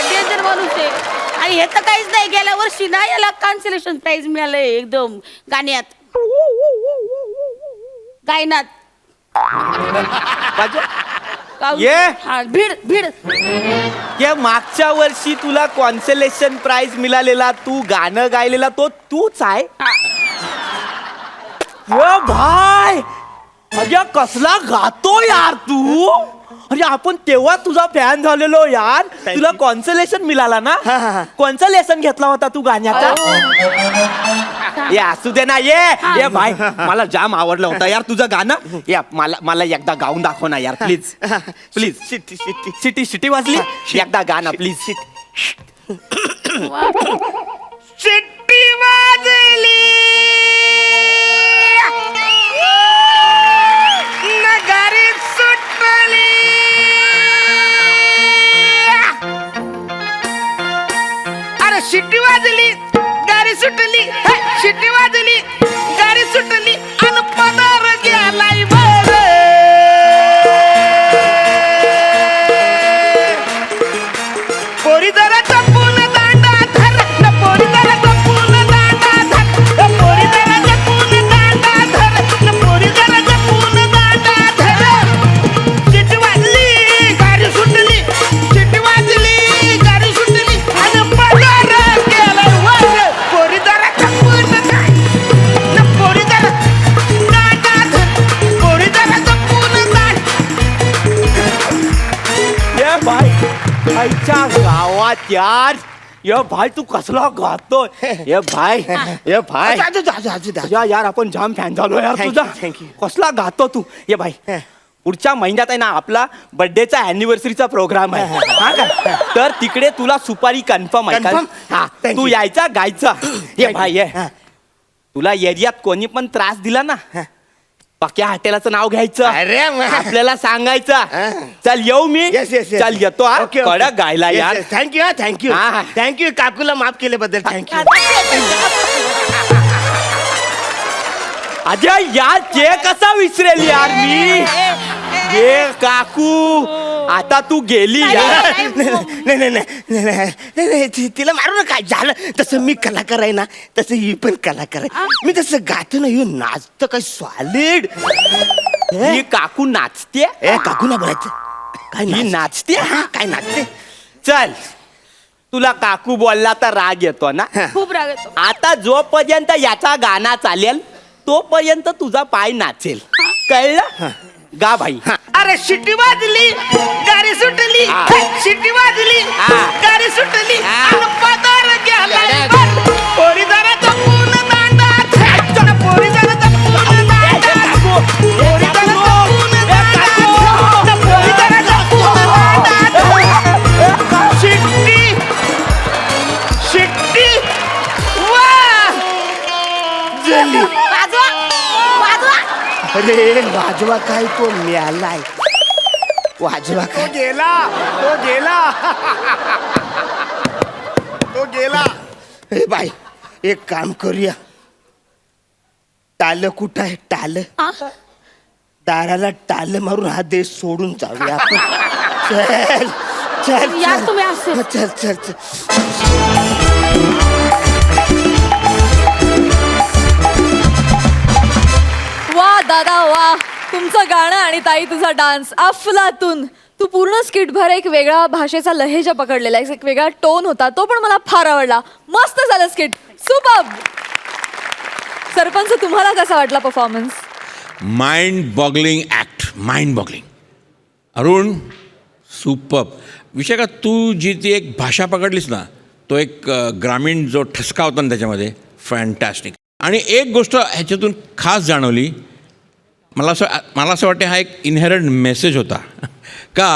डेंजर माणूस आहे. आणि हे तर काहीच नाही, गेल्या वर्षी ना याला कॉन्सलेशन प्राइज मिळालंय एकदम गाण्यात, गायनात. ये हा, भीड भीड. ये मागच्या वर्षी तुला कॉन्सलेशन प्राइज मिळालेला, तू गाणं गायलेला, तो तूच आहे. यो भाई, अरे कसला गातो यार तू. अरे आपण तेव्हा तुझा फॅन झालेलो यार. तुला कॉन्सलेशन मिळाला ना. कोणचा लेसन घेतला होता तू गाण्याचा? ये असू दे ना. ये भाई, मला जाम आवडलं होतं यार तुझं गाणं. या मला एकदा गाऊन दाखव ना यार, please please. City city city city वाजली, एकदा गाणं प्लीज. शिट्टी वाजली, नगारी सुटली. अरे शिट्टी वाजली, गाडी सुटली, शिट्टी वाजली, गाडी सुटली, अन पदार गेलाय वर. पोरी जरा जपून दांडा धर, पोरी जरा जपून दांडा धर, पोरी जरा जपून दांडा धर, पोरी जरा जपून दांडा धर. शिट्टी वाजली, गाडी सुटली, शिट्टी वाजली, गाडी सुटली, आणि पगार गेलाय वर. पोरी जरा जपून दांडा, पोरी जरा दांडा धर, पोरी जरा जपून दांडा. ये भाई, आईच्या गावात यार. ये भाई तू कसला गातोय. ये भाई, ये भाई, या यार आपण जाम फॅन झालो यार तुझा. Thank you. कसला गातो तू. ये भाई, पुढच्या महिन्यात आहे ना आपला बर्थडेचा अॅनिव्हर्सरीचा प्रोग्राम आहे हा का तर तिकडे तुला सुपारी कन्फर्म आहे Confirm? का? हा, thank तू you. यायचा गायचा ये भाई ये हा. तुला एरियात कोणी पण त्रास दिला ना पक्या हॉटेलाचं नाव घ्यायचं अरे वा. आपल्याला सांगायचं चल येऊ मी येस येस चल येतो हा. कडक गायला यार थँक्यू थँक्यू हा, हा. थँक्यू काकूला माफ केल्याबद्दल थँक्यू अजय यार ते कसा विसरेल यार मी ये काकू आता तू गेली यार नाही तिला मारू नका झालं तसं मी कलाकार आहे ना तसं ही पण कलाकार आहे मी तसं गातो ना येऊन नाचतं काय सॉलिड ही काकू नाचते ए काकू ना बोलायचं काय ही नाचते काय नाचते चल तुला काकू बोलला तर राग येतो ना खूप राग येतो. आता जोपर्यंत याचा गाणं चालेल तोपर्यंत तुझा पाय नाचेल कळलं गा भाई अरे शिट्टी वाजली गाडी सुटली हा. शिट्टी वाजली हा. गाडी सुटली हा. आणि पदर गेलाय वर. पोरी जरा जपून दांडात. चला, पोरी जरा जपून दांडात. पोरी जरा जपून दांडात. पोरी जरा जपून दांडात. शिट्टी शिट्टी वा झाली वाजवा वाजवा. अरे वाजवा काय तो मिळालाय वाजवा काय तो गेला ए बाई एक काम करूया टाल कुठं आहे टाल दाराला टाल मारून हा देश सोडून जाऊया आपण चल चल या चल. तुम्ही असे. चल चल चल वा दादा वा तुमचं गाणं आणि ताई तुझा डान्स अफलातून तू पूर्ण स्किटभर एक वेगळा भाषेचा लहेजा पकडलेला एक वेगळा टोन होता तो पण मला फार आवडला मस्त झालं स्किट सुपर्ब सरपंच तुम्हाला कसा वाटला performance mind boggling act mind boggling Arun superb विषय का तू जी ती एक भाषा पकडलीस ना तो एक ग्रामीण जो ठसका होता ना त्याच्यामध्ये फॅन्टॅस्टिक आणि एक गोष्ट ह्याच्यातून खास जाणवली मला असं वाटतं हा एक इनहेरंट मेसेज होता का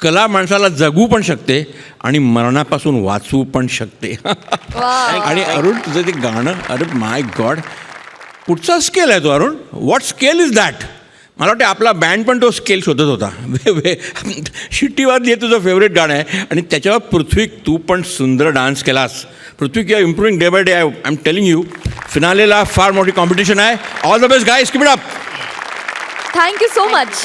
कला माणसाला जगू पण शकते आणि मरणापासून वाचवू पण शकते आणि अरुण तुझं ते गाणं अरे माय गॉड कुठचा स्केल आहे तो Arun what scale is that मला वाटतं आपला बँड पण तो स्केल शोधत होता शिट्टी वाजली हे तुझं फेवरेट गाणं आहे आणि त्याच्यावर पृथ्वी तू पण सुंदर डान्स केलास पृथ्वी किंवा improving day by day I am telling you फिनालेला फार मोठी कॉम्पिटिशन आहे all the best guys keep it up thank you so much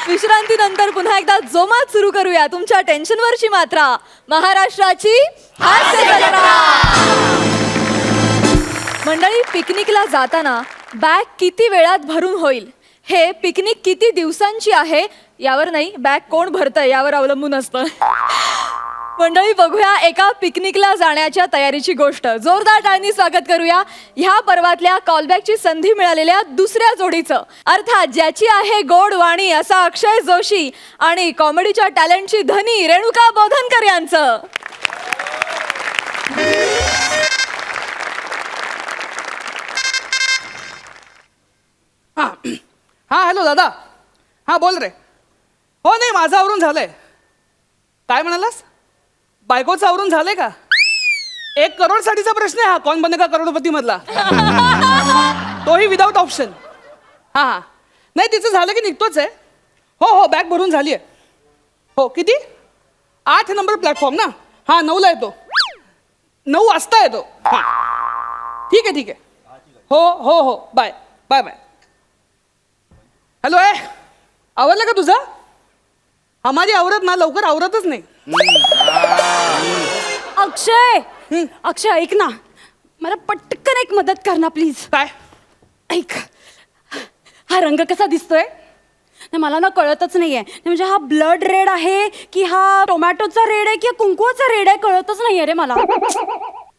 विश्रांतीनंतर पुन्हा एकदा जोमात सुरू करूया तुमच्या टेन्शनवरची मात्रा महाराष्ट्राची हास्य जत्रा. मंडळी पिकनिकला जाताना बॅग किती वेळात भरून होईल हे पिकनिक किती दिवसांची आहे यावर नाही बॅग कोण भरतंय यावर अवलंबून असतं मंडळी बघूया एका पिकनिकला जाण्याच्या तयारीची गोष्ट जोरदार टाळ्यांनी स्वागत करूया ह्या पर्वातल्या कॉलबॅकची संधी मिळालेल्या दुसऱ्या जोडीचं अर्थात ज्याची आहे गोड वाणी असा अक्षय जोशी आणि कॉमेडीच्या टॅलेंटची धनी रेणुका बोधनकर यांचं हां हां हॅलो दादा हां बोल रे हो नाही माझं आवरून झालंय काय म्हणालास बायकोचं आवरून झालंय का 1 करोडसाठीचा प्रश्न आहे हा कोण बनेगा करोडपती मधला तोही विदाऊट ऑप्शन हां हां नाही तिचं झालं की निघतोच आहे हो हो बॅग भरून झाली आहे हो किती 8 नंबर प्लॅटफॉर्म ना हां 9ला येतो 9 वाजता येतो हां ठीक आहे हो हो हो बाय बाय बाय हॅलो आवरलं का तुझं आम्हाला आवरत ना लवकर आवरतच नाही अक्षय अक्षय ऐक ना मला पटकन एक मदत कर ना प्लीज काय ऐक हा रंग कसा दिसतोय नाही मला ना कळतच नाहीये म्हणजे हा ब्लड रेड आहे की हा टोमॅटोचा रेड आहे की कुंकुवाचा रेड आहे कळतच नाहीये रे मला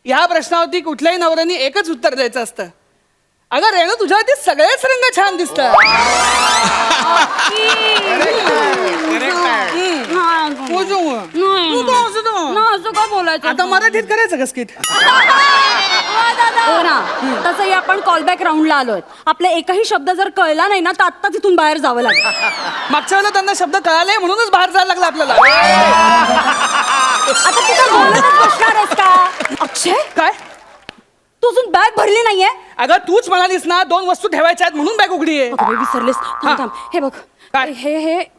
ह्या प्रश्नावरती कुठल्याही नवऱ्याने एकच उत्तर द्यायचं असतं अगं रेणू तुझ्यावरती सगळेच रंग छान दिसतात असं का बोलायचं आता मराठीत करायचं का स्किट हो ना तसंही आपण कॉलबॅक राऊंडला आलोय आपला एकही शब्द जर कळला नाही ना तर आत्ता तिथून बाहेर जावं लागेल. मागच्या वेळेला त्यांना शब्द कळाले म्हणूनच बाहेर जायला लागला आपल्याला. आता तू काय बोलतच बसणार आहेस का? अक्षय काय तू अजून बॅग भरली नाहीये? अगं तूच म्हणालीस ना 2 वस्तू ठेवायच्या आहेत म्हणून बॅग उघडी आहे. अगं बाई, विसरलीस. थांब थांब हे बघ काय?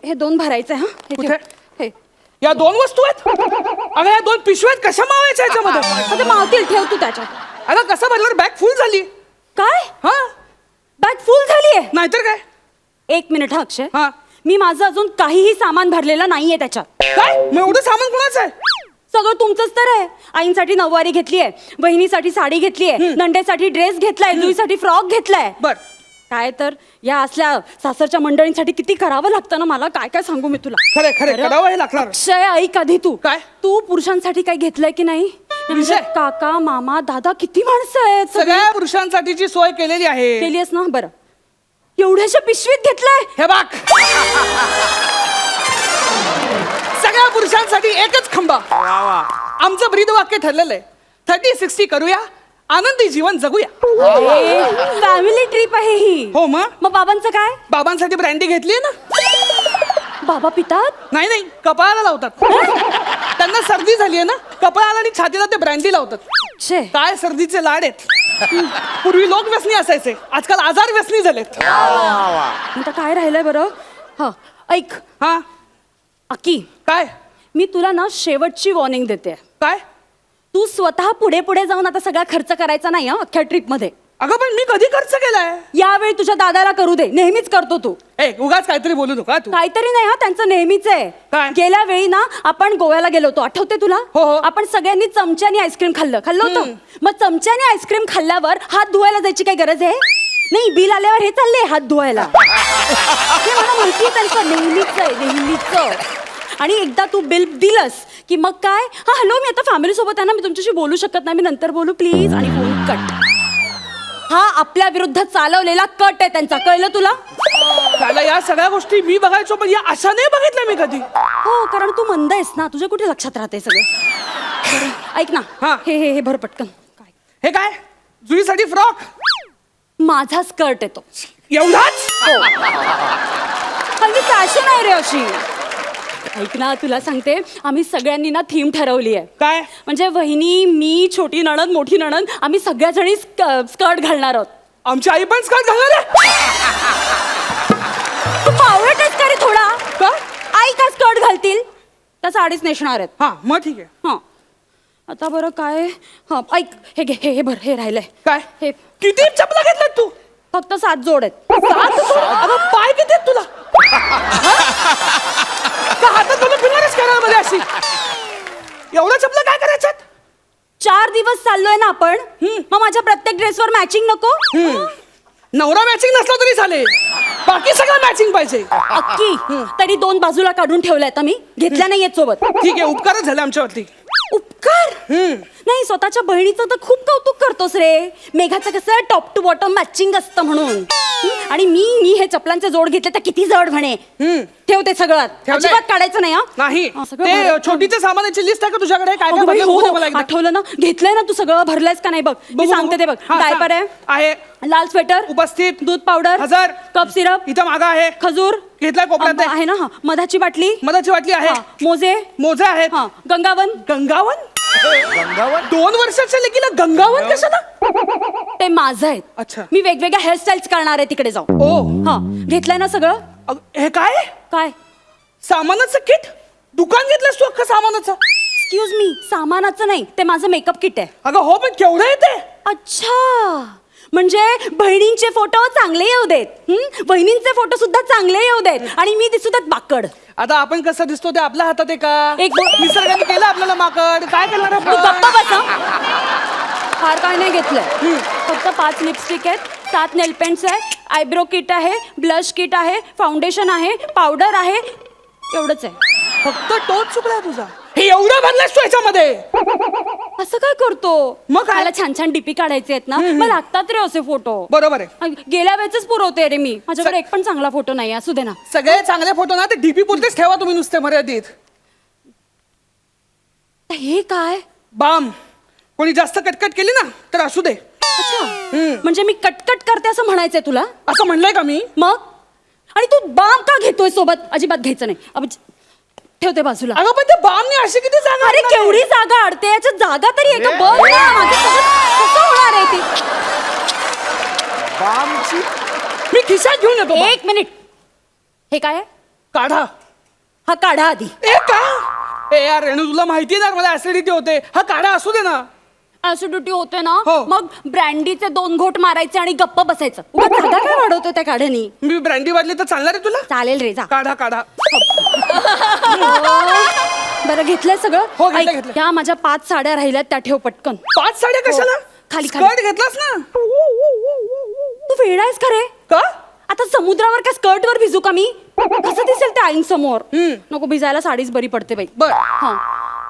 हे 2 भरायचे हा हे ठेव. कुठे? हे या 2 वस्तू आहेत. अगं या 2 पिशव्या आहेत, कशा मावायच्या याच्यामध्ये? आता मावतील ठेव तू त्याच्यात. अगं कसं भरल्यावर बॅग फुल झाली. काय हा बॅग फुल झालीये? नाहीतर काय. 1 मिनिट हा अक्षय हा. मी माझं अजून काहीही सामान भरलेलं नाहीये त्याच्यात. काय मग एवढं सामान कोणाचं आहे? सगळं तुमचंच तर आहे. आईंसाठी नऊवारी घेतलीये, बहिणीसाठी साडी घेतलीये, नंडेसाठी ड्रेस घेतलाय, जुईसाठी फ्रॉक घेतलाय. बर काय तर या असल्या सासरच्या मंडळींसाठी किती करावं लागतं ना मला काय काय सांगू मी तुला. खरे खरे करावं हे लागणार. अक्षय ऐक आधी तू काय? तू पुरुषांसाठी काय घेतलंय की नाही? म्हणजे विषय? काका मामा दादा किती माणसं आहेत सगळी. सगळ्या पुरुषांसाठीची सोय केलेली आहे. केलीयस ना बरं एवढ्याशा पिशवीत घेतलंय. हे बघ सगळ्या पुरुषांसाठी एकच खंबा. आमचं ब्रीद वाक्य ठरलेलं आहे 30-60 करूया आनंदी जीवन जगूया. फॅमिली ट्रिप आहे ही. हो मग बाबांचं काय? बाबांसाठी ब्रँडी घेतलीये ना. बाबा पितात? नाही नाही कपाळाला लावतात. त्यांना सर्दी झाली आहे ना कपाळाला आणि छातीला ते ब्रँडी लावतात. छे काय सर्दीचे लाड आहेत. पूर्वी लोक व्यसनी असायचे आजकाल आजार व्यसनी झालेत. आता काय राहिलंय बरं? हा ऐक हा अकी काय मी तुला ना शेवटची वॉर्निंग देते. काय तू स्वतः पुढे पुढे जाऊन आता सगळा खर्च करायचा नाही हं अख्ख्या ट्रिप मध्ये. अगं पण मी कधी खर्च केलाय? यावेळी तुझ्या दादाला करू दे नेहमीच करतो तू. ए उगाच काहीतरी बोलू नका तू. काहीतरी नाही हा त्यांचं नेहमीच आहे. काय? गेल्या वेळी ना आपण गोव्याला गेलो होतो आठवते तुला? हो, हो. आपण सगळ्यांनी चमच्यानी आईस्क्रीम खाल्लं होतं. मग चमच्यानी आईस्क्रीम खाल्ल्यावर हात धुवायला जायची काही गरज आहे? नाही बिल आल्यावर हे चाललंय हात धुवायला. हे मला माहिती आहे त्यांचं नेहमीच आहे नेहमीच. आणि एकदा तू बिल दिलंस की मग काय हा हॅलो मी आता फॅमिली सोबत आहे ना मी तुमच्याशी बोलू शकत नाही मी नंतर बोलू प्लीज आणि फोन कट. हा आपल्या विरुद्ध चालवलेला कट आहे त्यांचा कळलं तुला? त्याला या सगळ्या गोष्टी मी बघायचो पण या अशा नाही बघितल्या मी कधी. हो कारण तू मंद आहेस ना तुझ्या कुठे लक्षात राहते सगळं. बरं, ऐक ना हा. हे भर पटकन. काय हे काय जुईसाठी फ्रॉक माझा स्कर्ट येतो एवढाच. हल्ली फॅशन आहे रे अशी. ऐक ना तुला सांगते आम्ही सगळ्यांनी ना थीम ठरवली आहे. काय म्हणजे वहिनी मी छोटी नणंद मोठी नणंद आम्ही सगळ्या जणी स्कर्ट घालणार आहोत. आमची आई पण स्कर्ट घालणार आहे. तू पावळटच का रे थोडा? का? आई का स्कर्ट घालतील त्या साडीच नेसणार आहेत. हा मग ठीक आहे. हा आता बरं काय हा ऐक हे घे हे भर हे राहिलंय. काय हे किती चपला घेतल्यात तू? फक्त 7 जोड आहेत. 7 जोड? अगं पाय किती आहेत तुला? का हातात घालून फिरणारच मध्ये अशी एवढ्या चपला काय करायच्यात? 4 दिवस चाललोय ना आपण मग माझ्या प्रत्येक ड्रेसवर मॅचिंग नको? नवरा मॅचिंग नसला तरी चालेल बाकी सगळं मॅचिंग पाहिजे. अक्की तरी 2 बाजूला काढून ठेवल्यात मी घेतल्या नाहीयेत सोबत. ठीक आहे उपकारच झाले आमच्यावरती. उपकार नाही स्वतःच्या बहिणीचं तर खूप कौतुक करतोस रे. मेघाचं कसं टॉप टू बॉटम मॅचिंग असतं म्हणून. आणि मी हे चपलांचे जोड घेतले तर किती जड म्हणे. ठेवते सगळं ठेवलंय. अजिबात काढायचं नाही नाही हा, सगळं ते भरायचं. छोटीच्या सामानाची लिस्ट आहे का तुझ्याकडे? काय अगं काय बाई, भरलं? हो, बघू दे हो. मला एकदा. आठवलं ना घेतलंय ना तू सगळं भरलंयस का नाही बघ मी बघू, सांगते ते बघ. हा, डायपर सांग. आहे लाल स्वेटर उपस्थित दूध पावडर 1000 कप सिरप इथं मागा आहे खजूर घेतलाय कोपऱ्यात आहे. आहे ना हा मधाची बाटली मधाची वाटली आहे हा, मोजे मोजे आहेत. हा गंगावन गंगावन 2 वर्षाच्या लेकीला गंगावन कशाला? ते माझं आहे. अच्छा. मी वेगवेगळ्या हेअरस्टाईल्स करणार आहे तिकडे जाऊन. ओ हा घेतलंय ना सगळं? हे काय काय सामानाचं किट? दुकान घेतलंस तू अख्खं सामानाचं? एक्सक्यूज मी सामानाचं नाही ते माझं मेकअप किट आहे. अगं हो पण केवढं येते? अच्छा म्हणजे बहिणींचे फोटो चांगले येऊ देत बहिणींचे फोटो सुद्धा चांगले येऊ देत आणि मी दिसू देत बाकड. आता आपण कसं दिसतो ते आपल्या हातात आहे का? एक निसर्गाने केलं आपल्याला माकड काय करणार तू आपण? गप्पा बस हं. फार काय नाही घेतलंय फक्त 5 लिपस्टिक आहेत 7 नेल पेंट्स आहे आयब्रो किट आहे ब्लश किट आहे फाउंडेशन आहे पावडर आहे एवढंच आहे. फक्त टोच चुकलाय तुझा. हे एवढं भरलंस तू याच्यामध्ये? असं काय करतो? मग काय? मला छान छान डीपी काढायचे आहेत ना मला लागतात रे असे फोटो. बरोबर आहे. गेल्या वेळेसच पुरवते रे मी माझ्याकडे एक पण चांगला फोटो नाही असू दे ना. सगळे चांगले फोटो ना ते डीपी पुरतेच ठेवा तुम्ही नुसते मर्यादित. हे काय? बाम कोणी जास्त कटकट केली ना तर असू दे अच्छा म्हणजे मी कटकट करते असं म्हणायचंय तुला? असं म्हणलंय का मी? मग आणि तू बाम का घेतोय सोबत? अजिबात घ्यायचं नाही. ठेवते बाजूला. अगं पण त्या बामने अशी किती जागा अरे आणणार आहे? केवढी जागा अडते, याच्यात जागा तरी आहे का? बघ ना, माझ्यासोबत कसं होणार आहे ती? बामची मी खिशात घेऊन येतो बाम. एक मिनिट, हे काय आहे? काढा. हा काढा आधी. ए का? ए यार रेणू, तुला माहिती ना मला ऍसिडिटी होते. हा काढा असू दे ना. ऍसिडिटी होते ना, हो. मग ब्रँडीचे 2 घोट मारायचे आणि गप्प बसायचं. उगाच जागा काय वाढवतो त्या काढ्यानी? मी ब्रँडी वाजली तर चालणार आहे तुला? चालेल रे, जा. काढा काढा. बरं घेतलंय सगळं? हो, घेतलंय, ऐक, घेतलंय. त्या माझ्या 5 साड्या राहिल्यात, त्या ठेव पटकन. 5 साड्या कशाला? खाली, खाली. स्कर्ट घेतलास ना? तू वेडा आहेस का रे? का? आता समुद्रावर काय स्कर्टवर भिजू का मी? कसं दिसेल त्या आईंसमोर? नको, भिजायला साडीच बरी पडते बाई. बर. हा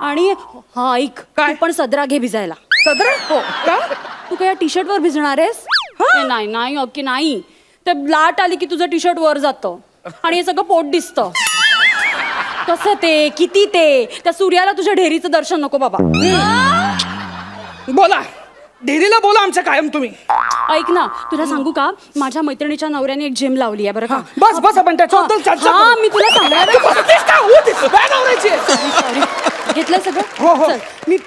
आणि हा ऐक, काय? तू पण सदरा घे भिजायला. सदरा? हो. का? तू काय टी शर्ट वर भिजणार आहेस? ए, नाही नाही अक्की नाही. ते लाट आली की तुझं टी शर्ट वर जातं आणि हे सगळं पोट दिसतं. कसं ते, किती ते, त्या सूर्याला तुझ्या ढेरीचं दर्शन नको बाबा. बोला. ढेरीला बोला आमच्या कायम तुम्ही. ऐक ना, तुला सांगू का, माझ्या मैत्रिणीच्या नवऱ्याने एक जिम लावली आहे बरं का. बस बस आपण त्याच्याबद्दल चर्चा हा, करू. मी तुला सांगणार तू बसतेस का? उठ, बॅग आवरायची आहे. सॉरी, घेतलंय सगळं? हो, हो. चल, मी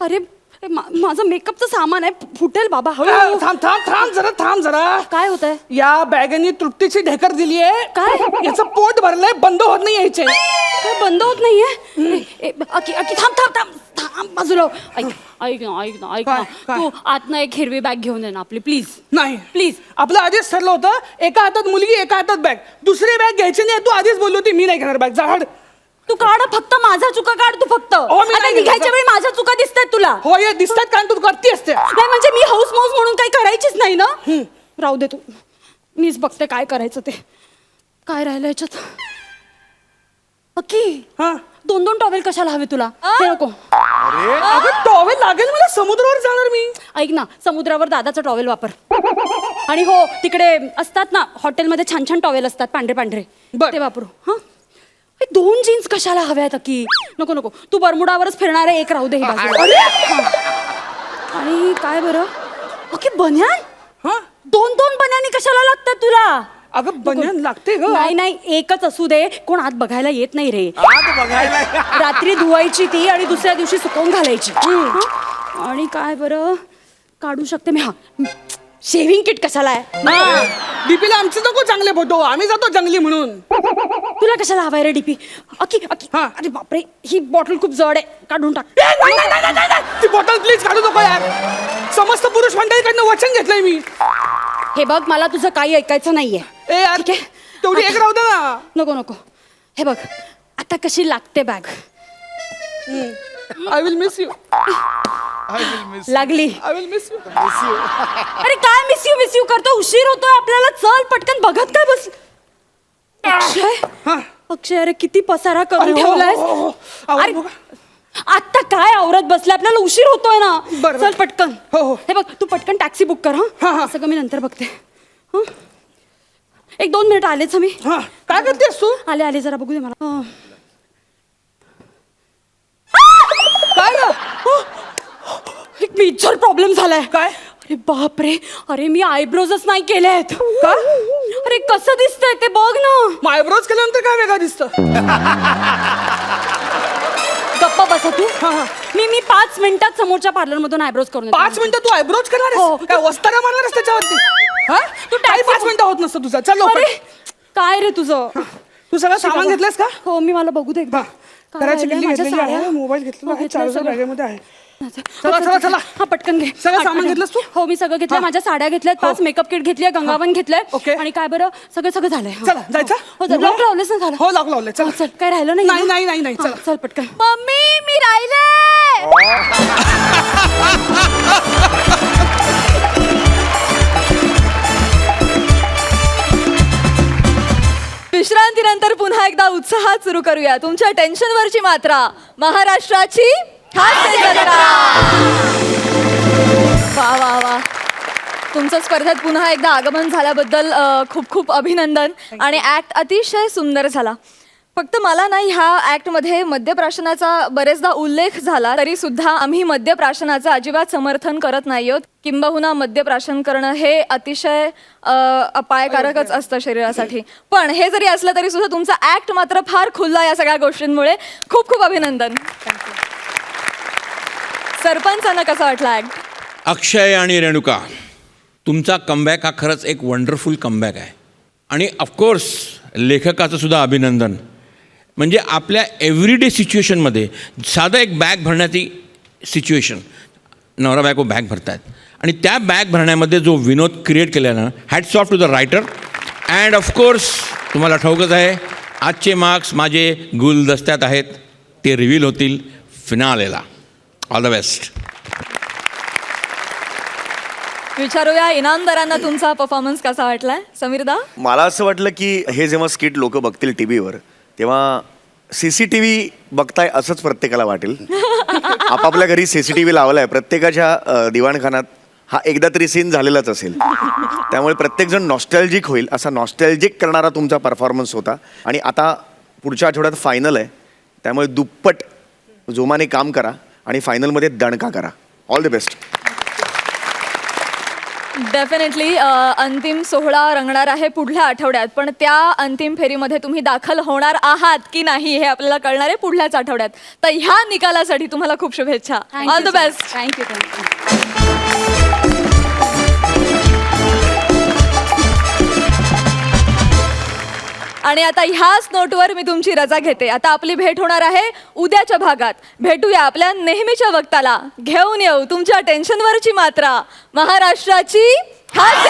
अरे माझं मेकअपचं सामान आहे, फुटेल बाबा. थांब हळू. थांब जरा. काय होतंय? या बॅगेनी तृप्तीची ढेकर दिली आहे. काय? याचं पोट भरलंय, बंद होत नाही यायचे. काय बंद होत नाहीये? अकी थांब बाजूला हो. ऐक ना. काय? तू आतनं एक हिरवी बॅग घेऊन ये ना आपली, प्लीज. नाही प्लीज. आपलं आधीच ठरलं होतं, एका हातात मुलगी एका हातात बॅग. दुसरी बॅग घ्यायची नाही, तू आधीच बोलली होती मी नाही घेणार बॅग. झाड. तू काढ फक्त, माझा चुका काढ तू फक्त. मी आता नाही निघायच्या घेणार. वेळी माझ्या चुका दिसतात तुला? हो, हे दिसतात कारण तू करती असते. नाही म्हणजे मी हाऊस माऊस म्हणून काही करायचीच नाही ना. राहू दे, तू मीच बघते काय करायचं ते. काय राहिलं याच्यात? अक्की, हा. 2 टॉवेल कशाला हवे तुला? ते नको. अगं टॉवेल लागेल मला, समुद्रावर जाणार मी. ऐक ना, समुद्रावर दादाचं टॉवेल वापर. आणि हो, तिकडे असतात ना हॉटेलमध्ये छान छान टॉवेल असतात, पांढरे पांढरे, बर. ते वापरू. हा, 2 जीन्स कशाला हव्यात अक्की? नको, तू बरमुडावरच फिरणार आहे, एक राहू दे ही बाजू. आणि काय बरं अक्की, बन्यान? हा. 2 बन्यानी कशाला लागतात तुला? अगं बन्यान लागते ग. नाही, एकच असू दे, कोण आत बघायला येत नाही रे. बघायला रात्री धुवायची ती आणि दुसऱ्या दिवशी सुकवून घालायची. हं? आणि काय बरं काढू शकते मी? हा, शेव्हिंग किट कशाला आहे? डीपीला आमचे नको चांगले फोटो, आम्ही जातो जंगली म्हणून. तुला कशाला हवाय रे डीपी? अक्की हा. अरे बापरे, ही बॉटल खूप जड आहे, काढून टाक. नाही. ती बॉटल प्लीज काढू नको यार. समस्त पुरुष मंडळीकडनं वचन घेतलंय मी. हे बघ, मला तुझं काही ऐकायचं नाहीये. ए यार, ठीक आहे? तेवढी एक राहू दे ना. नको. हे बघ, आता कशी लागते bag? I will miss you. लागली. I will miss you. अरे काय मिस यू करतो? उशीर होतोय आपल्याला, चल पटकन. बघत काय बस. अक्षय, अरे किती पसारा करून ठेवलायस. अरे आता काय आवरत बसले, आपल्याला उशीर होतोय ना. बरं. चल पटकन. हो. हे बघ, तू पटकन टॅक्सी बुक कर. हा, सगळं मी नंतर बघते. हं? 1-2 मिनिट आलेच मी. हा, काय करतेस तू? आले जरा बघू दे मला. काय ग? एक मेजर प्रॉब्लेम झालाय. काय? अरे बापरे, अरे मी आयब्रोजच नाही केले आहेत. का? अरे कसं दिसतंय ते बघ ना. आयब्रोज केल्यानंतर काय वेगळं दिसतं? गप्पा बसा तू. हा. मी 5 मिनिटात समोरच्या पार्लर मधून आयब्रोज करून येते. 5 मिनिटं तू आयब्रोज करणार हो. आहेस? काय वस्तारा मारणार आहेस त्याच्यावरती? हा? तू taxi 5 मिनिटं होत नसतं तुझं. चल लवकर. अरे काय रे तुझं? तू सगळं सामान घेतलंस का? हो, मी मला बघू दे एकदा. काय घराची राहिलंय? किल्ली माझ्या घेतलेली आहे, साड्या? मोबाईल घेतलेला हो, आहे, घेतलंय चार्जर सगळं. बॅगेमध्ये आहे. चला. चला. हा, पटकन घे. सगळं सामान पटकन. घेतलंस तू? हो, मी सगळं घेतलंय. माझ्या साड्या घेतल्यात, 5 मेकअप किट घेतली, गंगावन घेतलंय. ओके. आणि काय बरं, सगळं झालंय. हा. चला, जायचं? हो, लॉक लावलेस ना? झालं. हो, लॉक लावलंय. चल. चल, काय राहिलं नाही ना? नाही. हा, चला. चल पटकन. मम्मी, मी राहिले. विश्रांतीनंतर पुन्हा एकदा उत्साहात सुरू करूया तुमच्या टेन्शनवरची मात्रा, महाराष्ट्राची हास्य जत्रा. वा. तुमचं स्पर्धेत पुन्हा एकदा आगमन झाल्याबद्दल खूप खूप अभिनंदन. आणि ऍक्ट अतिशय सुंदर झाला. फक्त मला ना ह्या ऍक्टमध्ये मद्यप्राशनाचा बरेचदा उल्लेख झाला तरी सुद्धा आम्ही मद्यप्राशनाचं अजिबात समर्थन करत नाही आहोत. किंबहुना मद्यप्राशन करणं हे अतिशय अपायकारकच असतं शरीरासाठी. पण हे जरी असलं तरी सुद्धा तुमचा ऍक्ट मात्र फार खुलला या सगळ्या गोष्टींमुळे. खूप खूप अभिनंदन. सरपंचांना कसा वाटला ऍक्ट? अक्षय आणि रेणुका, तुमचा कमबॅक हा खरंच एक वंडरफुल कमबॅक आहे. आणि ऑफकोर्स लेखकाचं सुद्धा अभिनंदन. म्हणजे आपल्या एव्हरीडे सिच्युएशनमध्ये साधं एक बॅग भरण्याची सिच्युएशन, नवरा बायको बॅग भरतायत आणि त्या बॅग भरण्यामध्ये जो विनोद क्रिएट केला ना, hats off to the writer. And of course तुम्हाला ठाऊकच आहे आजचे मार्क्स माझे गुलदस्त्यात आहेत, ते रिव्हील होतील फिनालेला. All the best. विचारूया इनामदारांना तुमचा परफॉर्मन्स कसा वाटलाय. समीरदा? मला असं वाटलं की हे जेव्हा स्किट लोक बघतील टीव्हीवर तेव्हा CCTV बघताय असंच प्रत्येकाला वाटेल. आपापल्या घरी CCTV लावलाय, प्रत्येकाच्या दिवाणखानात हा एकदा तरी सीन झालेलाच असेल. त्यामुळे प्रत्येकजण नॉस्टॅल्जिक होईल असा नॉस्टॅल्जिक करणारा तुमचा परफॉर्मन्स होता. आणि आता पुढच्या आठवड्यात फायनल आहे, त्यामुळे दुप्पट जोमाने काम करा आणि फायनलमध्ये दणका करा. All the best. डेफिनेटली अंतिम सोहळा रंगणार आहे पुढल्या आठवड्यात, पण त्या अंतिम फेरीमध्ये तुम्ही दाखल होणार आहात की नाही हे आपल्याला कळणार आहे पुढल्याच आठवड्यात. तर ह्या निकालासाठी तुम्हाला खूप शुभेच्छा. All the best. थँक्यू. आणि आता ह्याच नोटवर मी तुमची रजा घेते. आता आपली भेट होणार आहे उद्याच्या भागात. भेटूया आपल्या नेहमीच्या वक्ताला. घेऊन येऊ तुमच्या टेन्शनवरची मात्रा, महाराष्ट्राची हास्य